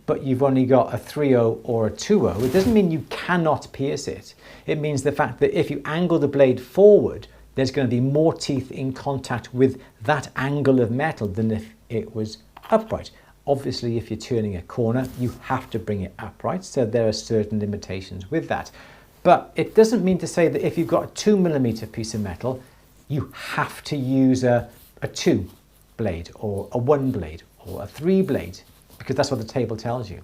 but you've only got a 3/0 or a 2/0, it doesn't mean you cannot pierce it. It means the fact that if you angle the blade forward, there's going to be more teeth in contact with that angle of metal than if it was upright. Obviously, if you're turning a corner, you have to bring it upright, so there are certain limitations with that. But it doesn't mean to say that if you've got a 2 millimeter piece of metal, you have to use a 2 blade, or a 1 blade, or a 3 blade, because that's what the table tells you.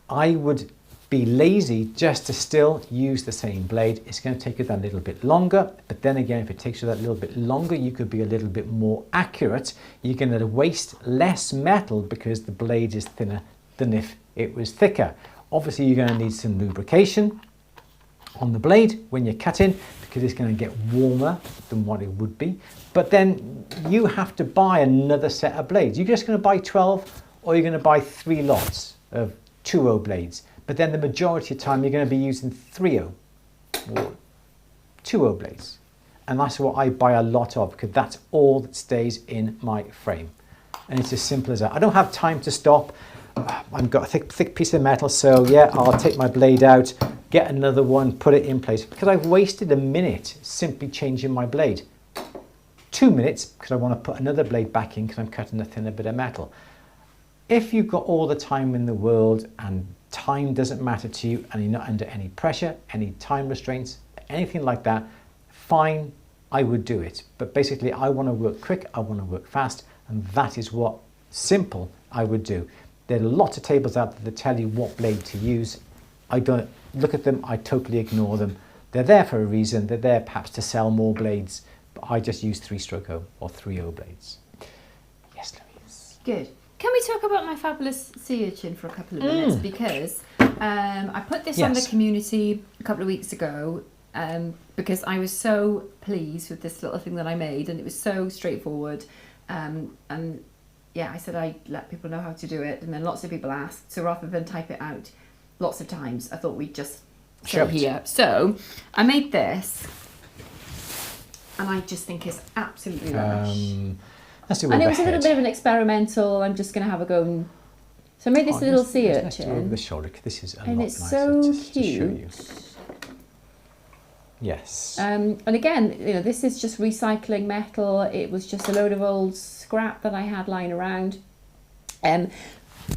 I would be lazy just to still use the same blade. It's going to take you that little bit longer, but then again, if it takes you that little bit longer, you could be a little bit more accurate. You're going to waste less metal because the blade is thinner than if it was thicker. Obviously, you're going to need some lubrication on the blade when you're cutting, because it's going to get warmer than what it would be. But then you have to buy another set of blades. You're just going to buy 12, or you're going to buy 3 lots of 2.0 blades. But then the majority of the time you're going to be using 3.0 or 2.0 blades. And that's what I buy a lot of, because that's all that stays in my frame. And it's as simple as that. I don't have time to stop. I've got a thick piece of metal, so yeah, I'll take my blade out, get another one, put it in place, because I've wasted a minute simply changing my blade. 2 minutes, because I want to put another blade back in because I'm cutting a thinner bit of metal. If you've got all the time in the world and time doesn't matter to you, and you're not under any pressure, any time restraints, anything like that, fine, I would do it. But basically, I want to work quick, I want to work fast, and that is what simple I would do. There are lots of tables out there that tell you what blade to use. I don't look at them, I totally ignore them. They're there for a reason. They're there perhaps to sell more blades, but I just use 3-stroke or 3.0 blades. Yes, Louise. Good. Can we talk about my fabulous sea urchin for a couple of minutes? Because I put this on the community a couple of weeks ago, because I was so pleased with this little thing that I made, and it was so straightforward. And yeah, I said I'd let people know how to do it, and then lots of people asked. So rather than type it out lots of times, I thought we'd just show here. So I made this, and I just think it's absolutely lush. Let's do and it was a little bit of an experimental. I'm just going to have a go. So I made this little sea urchin. Let's do over the shoulder. This is a and lot it's nicer so to cute. show you. Yes. And again, you know, this is just recycling metal. It was just a load of old scrap that I had lying around.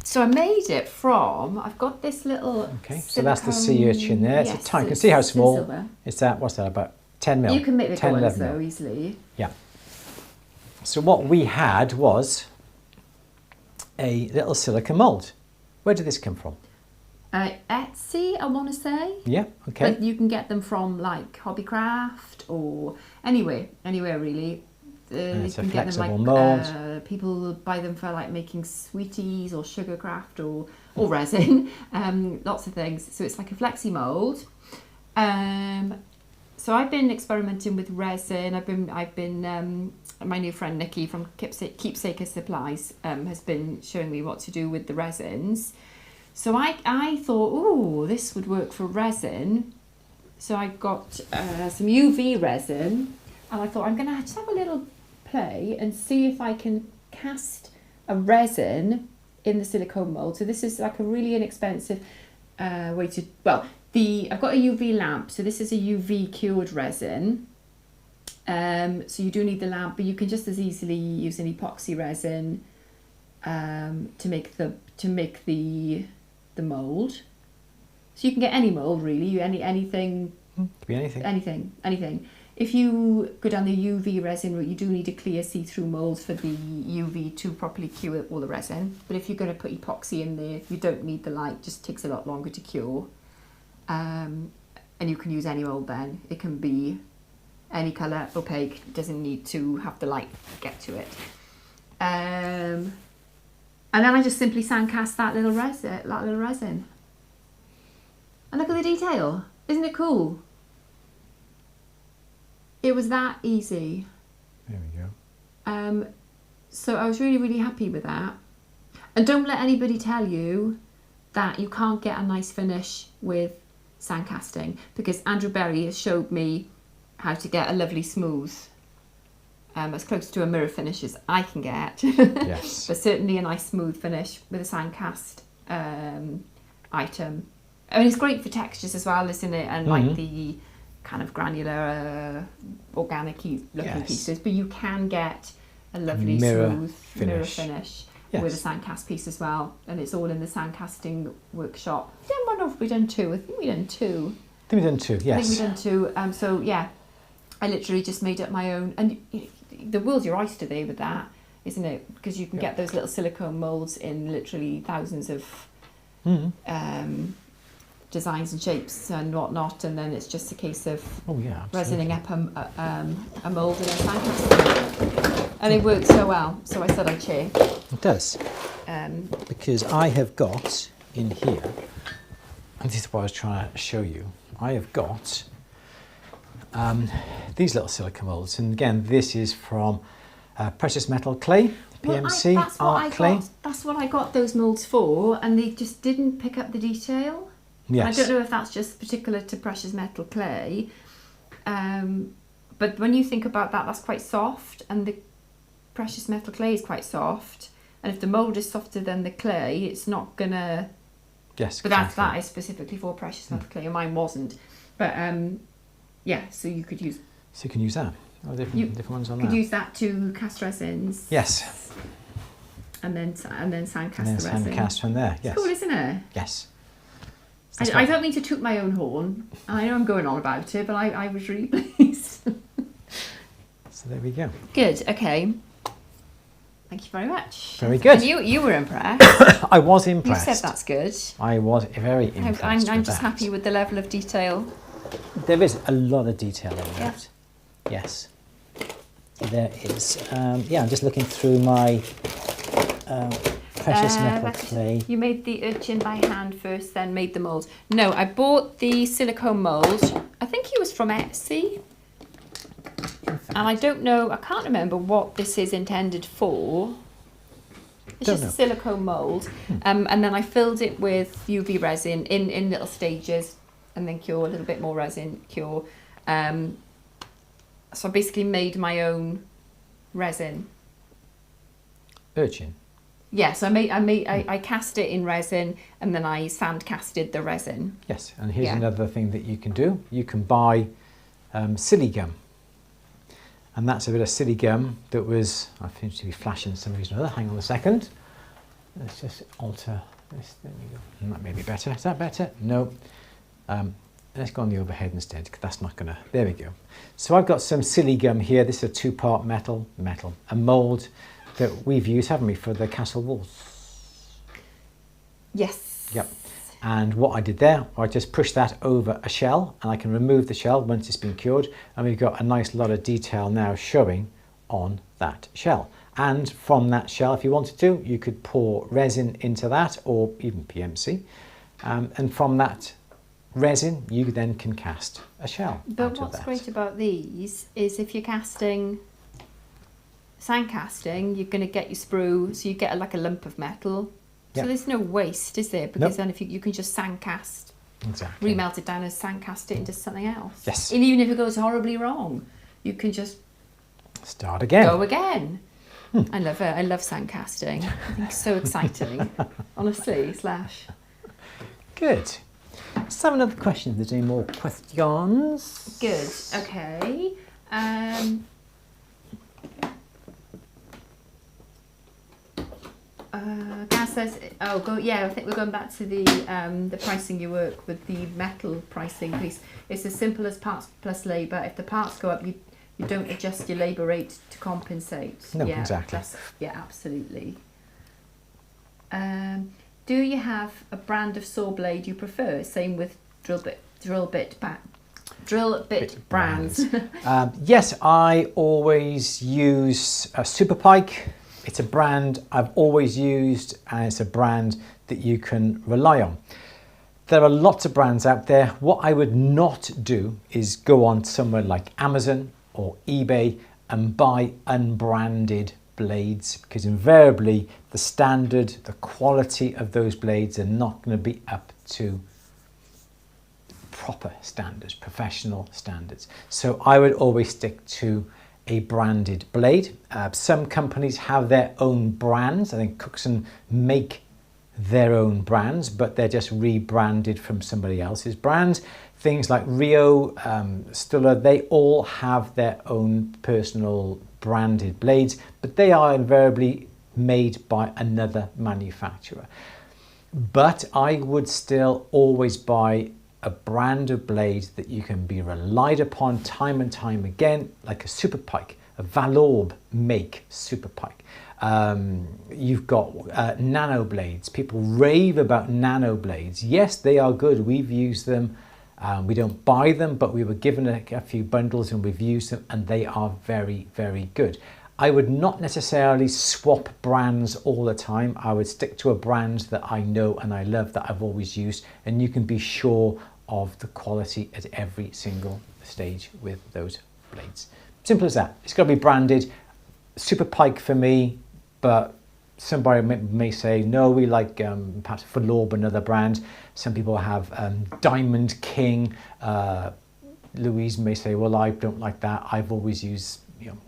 So I made it from, I've got this little so that's the sea urchin there. It's a tiny, you can see how small. It's that, what's that, about 10 mil? You can make the ones though, easily. Yeah. So what we had was a little silicone mould. Where did this come from? Etsy, I want to say. Yeah, okay. But you can get them from like Hobbycraft or anywhere really. It's you a can get them flexible like mould. people buy them for like making sweeties or sugar craft or resin, lots of things. So it's like a flexi mould. So I've been experimenting with resin. I've been my new friend Nikki from Keepsaker Supplies has been showing me what to do with the resins. So I thought, oh, this would work for resin. So I got some UV resin, and I thought I'm going to just have a little play and see if I can cast a resin in the silicone mold. So this is like a really inexpensive way to, well, I've got a UV lamp, so this is a UV cured resin. So you do need the lamp, but you can just as easily use an epoxy resin to make the mold. So you can get any mold really, anything. Could be anything. If you go down the UV resin route, you do need a clear see-through mold for the UV to properly cure all the resin. But if you're going to put epoxy in there, you don't need the light. It just takes a lot longer to cure. And you can use any mold then. It can be any colour, opaque, doesn't need to have the light get to it. And then I just simply sandcast that little resin. And look at the detail. Isn't it cool? It was that easy. There we go. So I was really, really happy with that. And don't let anybody tell you that you can't get a nice finish with sandcasting, because Andrew Berry has showed me how to get a lovely smooth, as close to a mirror finish as I can get. Yes. But certainly a nice smooth finish with a sandcast item. I mean, it's great for textures as well, isn't it? And like the kind of granular, organic-y looking pieces. But you can get a lovely smooth mirror finish with a sandcast piece as well. And it's all in the sandcasting workshop. I don't know if we've done two. I think we've done two. So yeah, I literally just made up my own. And the world's your oyster there with that. isn't it? Because you can get those little silicone moulds in literally thousands of designs and shapes and whatnot, and then it's just a case of resining up a mould and then sandcasting. And it works so well, so I said I'd share. It does. Because I have got in here, and this is what I was trying to show you, I have got these little silica moulds, and again, this is from precious metal clay, PMC art clay. That's what I got those moulds for, and they just didn't pick up the detail. Yes. I don't know if that's just particular to precious metal clay, but when you think about that, that's quite soft, and the precious metal clay is quite soft, and if the mould is softer than the clay, it's not gonna. Yes. But that is specifically for precious metal clay, and mine wasn't. But yeah, so you could use. So you can use that. Oh, different ones on that. You could use that to cast resins. Yes. And then sandcast the resin. Sandcast from there. Yes. It's cool, isn't it? Yes. I don't mean to toot my own horn. I know I'm going on about it, but I was really pleased. So there we go. Good. Okay. Thank you very much. Very good. And you were impressed. I was impressed. You said that's good. I was very impressed. I'm just happy with the level of detail. There is a lot of detail in that. Yes. There is. I'm just looking through my precious metal clay. You made the urchin by hand first, then made the mould. No, I bought the silicone mould. I think it was from Etsy. And I don't know, I can't remember what this is intended for. It's just a silicone mould. And then I filled it with UV resin in little stages, and then cure, a little bit more resin, cure. So I basically made my own resin. Urchin? Yes, I cast it in resin, and then I sand casted the resin. Yes, and here's another thing that you can do. You can buy silly gum. And that's a bit of silly gum that was, I seem to be flashing for some reason or other. Hang on a second. Let's just alter this. There we go. And that may be better. Is that better? No. Let's go on the overhead instead, because that's not going to... There we go. So I've got some silly gum here. This is a two-part a mould that we've used, haven't we, for the castle walls? Yes. Yep. And what I did there, I just pushed that over a shell, and I can remove the shell once it's been cured, and we've got a nice lot of detail now showing on that shell. And from that shell, if you wanted to, you could pour resin into that, or even PMC, and from that resin, you then can cast a shell. But what's great about these is if you're casting, sand casting, you're going to get your sprue, so you get like a lump of metal. So there's no waste, is there? Because then if you can just sand cast, remelt it down and sand cast it into something else. Yes. And even if it goes horribly wrong, you can just start again. Go again. I love it. I love sand casting. I think it's so exciting. Honestly, Slash. Good. Let's have another question. If there's any more questions. Good. Okay. Gaz says, I think we're going back to the pricing you work with, the metal pricing piece. It's as simple as parts plus labour. If the parts go up, you don't adjust your labour rate to compensate. No, exactly. Absolutely. Do you have a brand of saw blade you prefer? Same with drill bit brands. Yes, I always use a Super Pike. It's a brand I've always used, and it's a brand that you can rely on. There are lots of brands out there. What I would not do is go on somewhere like Amazon or eBay and buy unbranded blades, because invariably the standard, the quality of those blades are not going to be up to proper standards, professional standards. So I would always stick to a branded blade. Some companies have their own brands. I think Cookson make their own brands, but they're just rebranded from somebody else's brands. Things like Rio, Stuller, they all have their own personal branded blades, but they are invariably made by another manufacturer. But I would still always buy a brand of blade that you can be relied upon time and time again, like a Super Pike, a Valorbe make Super Pike. You've got nano blades. People rave about nano blades. Yes, they are good. We've used them. We don't buy them, but we were given a few bundles and we've used them, and they are very, very good. I would not necessarily swap brands all the time. I would stick to a brand that I know and I love, that I've always used, and you can be sure of the quality at every single stage with those blades. Simple as that. It's got to be branded. Super Pike for me, but somebody may say, no, we like perhaps Verlob, another brand. Some people have Diamond King. Louise may say, well, I don't like that. I've always used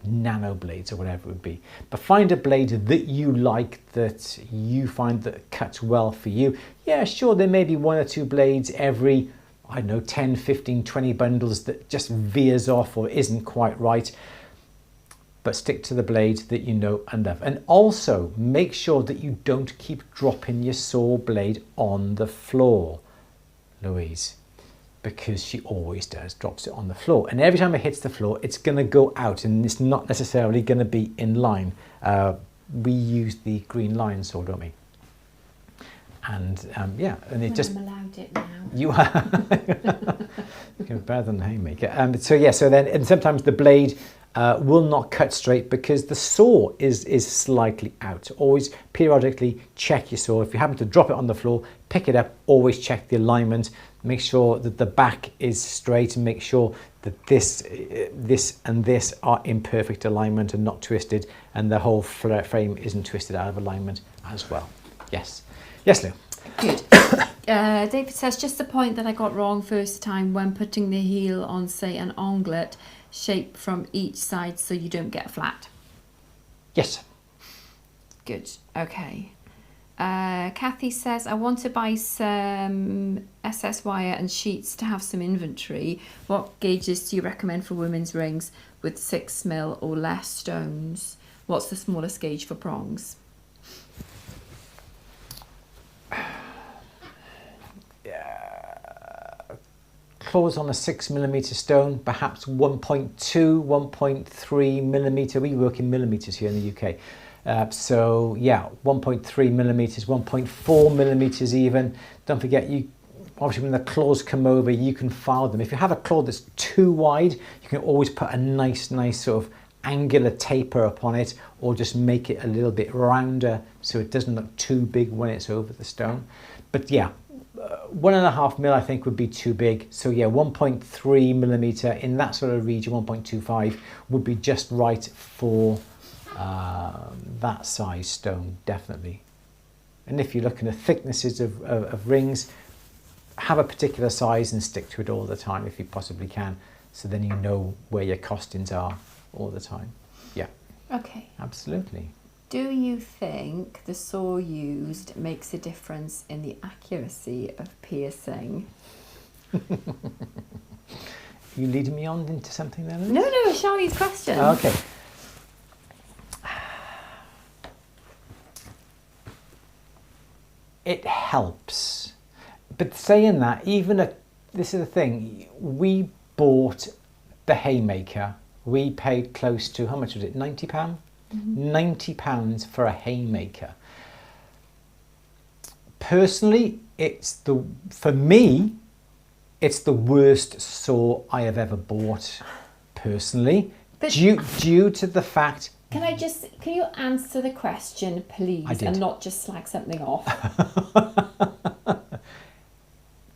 nano blades or whatever it would be. But find a blade that you like, that you find that cuts well for you. Yeah, sure, there may be one or two blades every, I don't know, 10, 15, 20 bundles that just veers off or isn't quite right. But stick to the blade that you know and love. And also make sure that you don't keep dropping your saw blade on the floor, Louise, because she always does, drops it on the floor. And every time it hits the floor, it's going to go out and it's not necessarily going to be in line. We use the green line saw, don't we? And yeah, and it just... I'm allowed it now. You are better than the haymaker. So yeah, so then, and sometimes the blade will not cut straight because the saw is slightly out. Always periodically check your saw. If you happen to drop it on the floor, pick it up, always check the alignment. Make sure that the back is straight and make sure that this and this are in perfect alignment and not twisted, and the whole frame isn't twisted out of alignment as well. Yes. Yes, Lou. Good. David says, just the point that I got wrong first time when putting the heel on, say, an onglet, shape from each side so you don't get flat. Yes. Good. Okay. Kathy says, I want to buy some SS wire and sheets to have some inventory. What gauges do you recommend for women's rings with 6mm or less stones? What's the smallest gauge for prongs? Claws on a 6mm stone, perhaps 1.2, 1.3mm. We work in millimeters here in the UK. So yeah, 1.3 millimeters, 1.4 millimeters even. Don't forget, you obviously when the claws come over, you can file them. If you have a claw that's too wide, you can always put a nice sort of angular taper upon it, or just make it a little bit rounder so it doesn't look too big when it's over the stone. But yeah, 1.5mm I think would be too big. So yeah, 1.3mm in that sort of region, 1.25 would be just right for that size stone, definitely. And if you're looking at thicknesses of rings, have a particular size and stick to it all the time if you possibly can, so then you know where your costings are all the time. Yeah. Okay. Absolutely. Do you think the saw used makes a difference in the accuracy of piercing? You leading me on into something then? No, Shari's question. Okay. It helps. But saying that, this is the thing, we bought the haymaker. We paid close to, how much was it, £90? Mm-hmm. £90 for a haymaker. Personally, for me, it's the worst saw I have ever bought, personally, but due to the fact... Can you answer the question, please, and not just slag something off?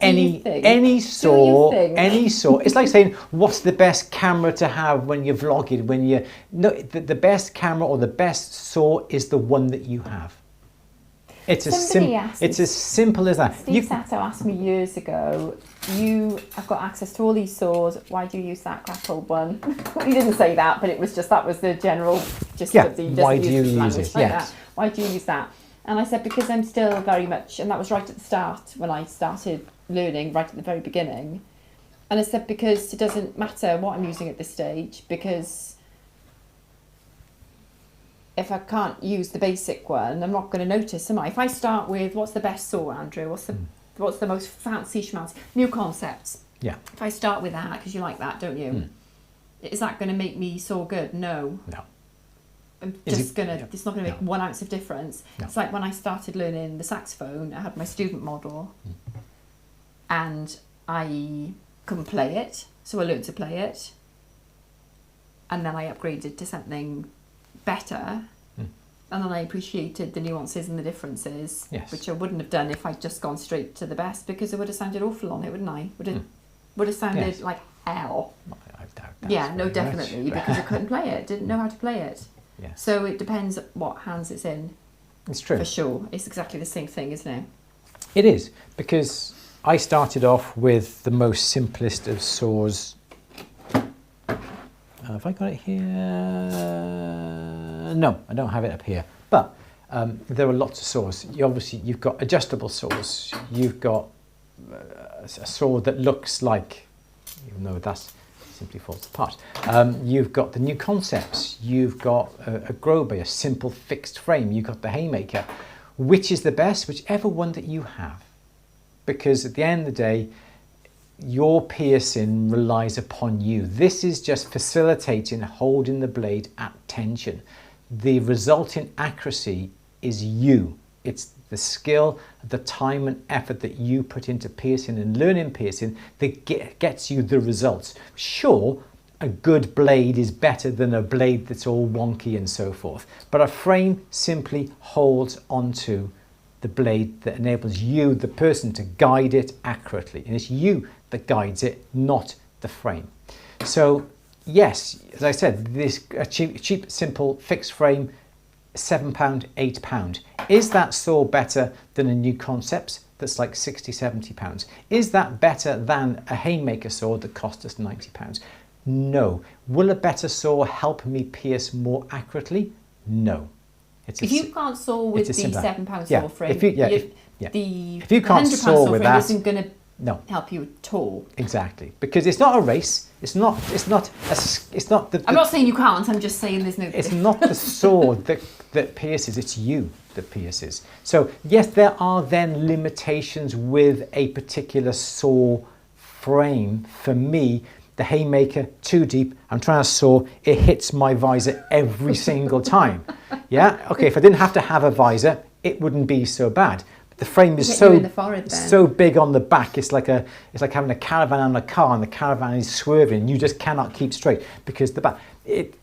Any saw. It's like saying, what's the best camera to have when you're vlogging? The best camera or the best saw is the one that you have. It's as simple as that. Steve Sato asked me years ago, I've got access to all these saws, why do you use that grappled one? He didn't say that, but it was just, that was the general gist of the... Why do you use it? Yes. Why do you use that? And I said, because I'm still very much, and that was right at the start when I started learning, right at the very beginning. And I said, because it doesn't matter what I'm using at this stage, because if I can't use the basic one, I'm not going to notice, am I? If I start with, what's the best saw, Andrew? What's the most fancy schmancy? New concepts. Yeah. If I start with that, because you like that, don't you? Is that going to make me saw good? No. No. it's not going to make 1 ounce of difference. No. It's like when I started learning the saxophone, I had my student model and I couldn't play it, so I learned to play it, and then I upgraded to something better, and then I appreciated the nuances and the differences, which I wouldn't have done if I'd just gone straight to the best, because it would have sounded awful on it, wouldn't I? Would have sounded like hell. I doubt that. Yeah, no, definitely, because I couldn't play it, didn't know how to play it. Yeah. So it depends what hands it's in. It's true. For sure. It's exactly the same thing, isn't it? It is, because I started off with the most simplest of saws. Have I got it here? No, I don't have it up here. But there are lots of saws. You've got adjustable saws. You've got a saw that looks like, even though that's simply falls apart. You've got the new concepts. You've got a Groby, a simple fixed frame. You've got the Haymaker. Which is the best? Whichever one that you have. Because at the end of the day, your piercing relies upon you. This is just facilitating holding the blade at tension. The resulting accuracy is you. It's the skill, the time and effort that you put into piercing and learning piercing that gets you the results. Sure, a good blade is better than a blade that's all wonky and so forth, but a frame simply holds onto the blade that enables you, the person, to guide it accurately. And it's you that guides it, not the frame. So yes, as I said, this cheap, simple fixed frame, £7, £8. Is that saw better than a new concepts that's like £60, £70? Is that better than a Haymaker saw that cost us £90? No. Will a better saw help me pierce more accurately? No. If you can't saw with the £7 saw frame, if you can't £100 saw with that, isn't going to help you at all. Exactly, because it's not a race. It's not the. I'm not saying you can't. I'm just saying there's no. It's not the saw that pierces. It's you that pierces. So yes, there are then limitations with a particular saw frame. For me, the Haymaker, too deep. I'm trying to saw. It hits my visor every single time. Yeah. Okay. If I didn't have to have a visor, it wouldn't be so bad. The frame is so big on the back. It's like having a caravan on a car, and the caravan is swerving. You just cannot keep straight because the back.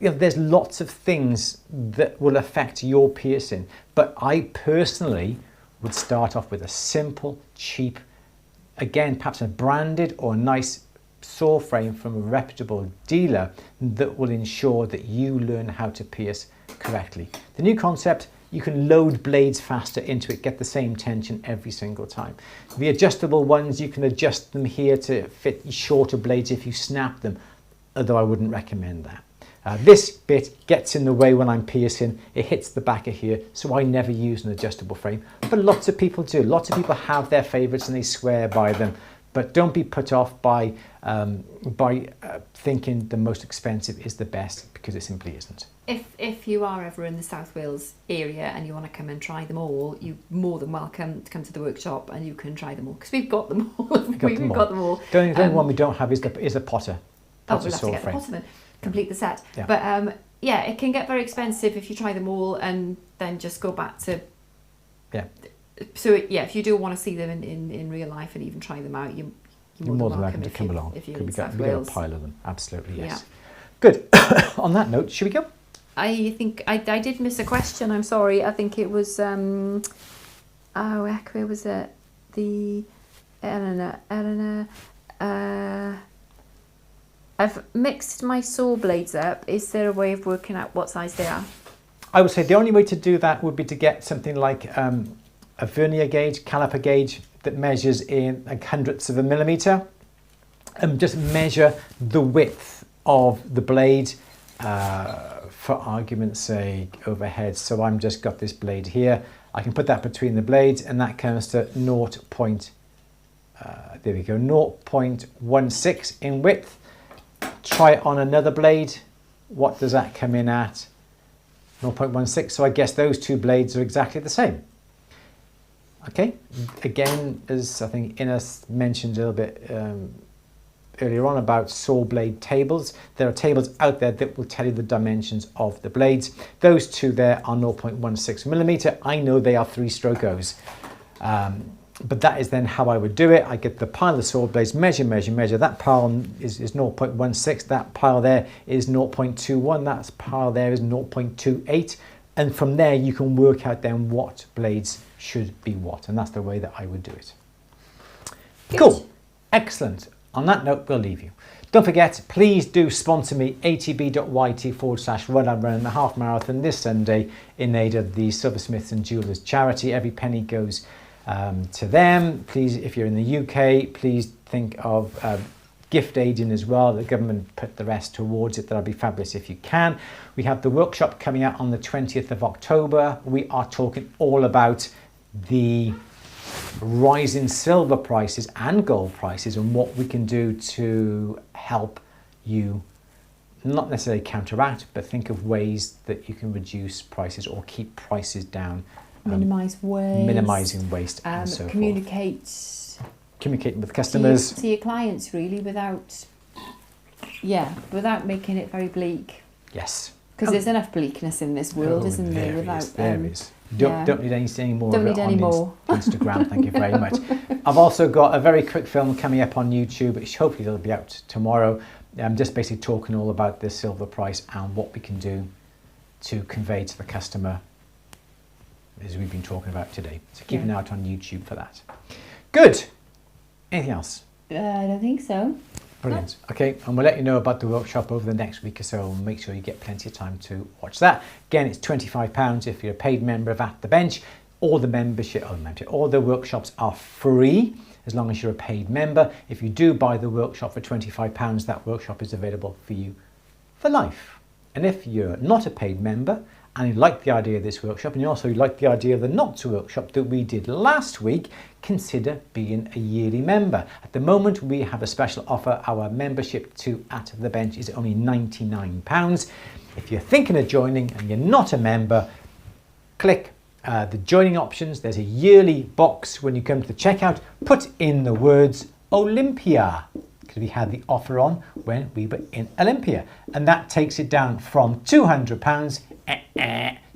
There's lots of things that will affect your piercing. But I personally would start off with a simple, cheap, again perhaps a branded or nice saw frame from a reputable dealer that will ensure that you learn how to pierce correctly. The new concept. You can load blades faster into it, get the same tension every single time. The adjustable ones, you can adjust them here to fit shorter blades if you snap them, although I wouldn't recommend that. This bit gets in the way when I'm piercing. It hits the back of here, so I never use an adjustable frame. But lots of people do. Lots of people have their favourites and they swear by them. But don't be put off by thinking the most expensive is the best, because it simply isn't. If you are ever in the South Wales area and you want to come and try them all, you're more than welcome to come to the workshop and you can try them all, because we've got them all. We've got them all. The only one we don't have is a Potter. We'll have to get the Potter then, complete the set. Yeah. But yeah, it can get very expensive if you try them all and then just go back to... Yeah. So yeah, if you do want to see them in real life and even try them out, you're more than welcome to come along. If you're in South Wales. We got a pile of them. Absolutely, yes. Yeah. Good. On that note, should we go? I think I did miss a question. I'm sorry. I think it was where was it? The Eleanor. I've mixed my saw blades up. Is there a way of working out what size they are? I would say the only way to do that would be to get something like a vernier gauge, caliper gauge that measures in like hundredths of a millimetre, and just measure the width of the blade. For argument's sake, overhead. So I'm just got this blade here. I can put that between the blades, and that comes to 0.16 in width. Try it on another blade. What does that come in at? 0.16. So I guess those two blades are exactly the same. Okay. Again, as I think Ines mentioned a little bit earlier on about saw blade tables. There are tables out there that will tell you the dimensions of the blades. Those two there are 0.16 millimeter. I know they are 3-stroke O's. But that is then how I would do it. I get the pile of saw blades, measure. That pile is 0.16. That pile there is 0.21. That pile there is 0.28. And from there, you can work out then what blades should be what. And that's the way that I would do it. Good. Cool. Excellent. On that note, we'll leave you. Don't forget, please do sponsor me, atb.yt/run. I'm running the half marathon this Sunday in aid of the Silversmiths and Jewellers charity. Every penny goes to them. Please, if you're in the UK, please think of gift aiding as well. The government put the rest towards it. That'll be fabulous if you can. We have the workshop coming out on the 20th of October. We are talking all about the rise in silver prices and gold prices and what we can do to help you not necessarily counteract, but think of ways that you can reduce prices or keep prices down. Minimise waste. Minimising waste and so communicating with customers. To your clients really without making it very bleak. Yes. Because there's enough bleakness in this world, isn't there? There is. Don't need any more Don't of need it any on more. Instagram. Thank you very much. I've also got a very quick film coming up on YouTube, which hopefully it'll be out tomorrow. I'm just basically talking all about the silver price and what we can do to convey to the customer as we've been talking about today. So keep an eye out on YouTube for that. Good. Anything else? I don't think so. Brilliant. Okay, and we'll let you know about the workshop over the next week or so. Make sure you get plenty of time to watch that. Again, it's £25 if you're a paid member of At The Bench. All the workshops are free as long as you're a paid member. If you do buy the workshop for £25, that workshop is available for you for life. And if you're not a paid member and you like the idea of this workshop and you also like the idea of the Not To workshop that we did last week, consider being a yearly member. At the moment, we have a special offer. Our membership to At The Bench is only £99. If you're thinking of joining and you're not a member, click the joining options. There's a yearly box when you come to the checkout. Put in the words Olympia, because we had the offer on when we were in Olympia. And that takes it down from £200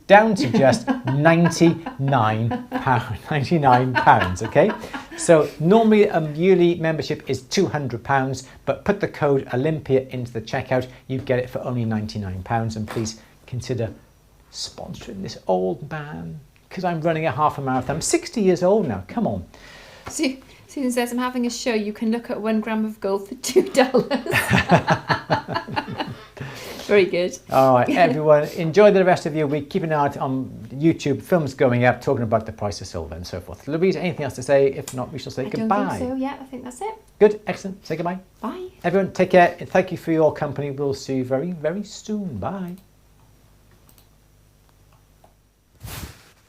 down to just £99, okay? So normally a yearly membership is £200, but put the code Olympia into the checkout, you get it for only £99. And please consider sponsoring this old man, because I'm running a half a marathon. I'm 60 years old now, come on. Susan says, I'm having a show. You can look at 1 gram of gold for $2. Very good. All right, everyone, enjoy the rest of your week. Keep an eye out on YouTube, films going up, talking about the price of silver and so forth. Louise, anything else to say? If not, we shall say goodbye. I don't think so, yeah, I think that's it. Good, excellent. Say goodbye. Bye. Everyone, take care. Thank you for your company. We'll see you very, very soon. Bye.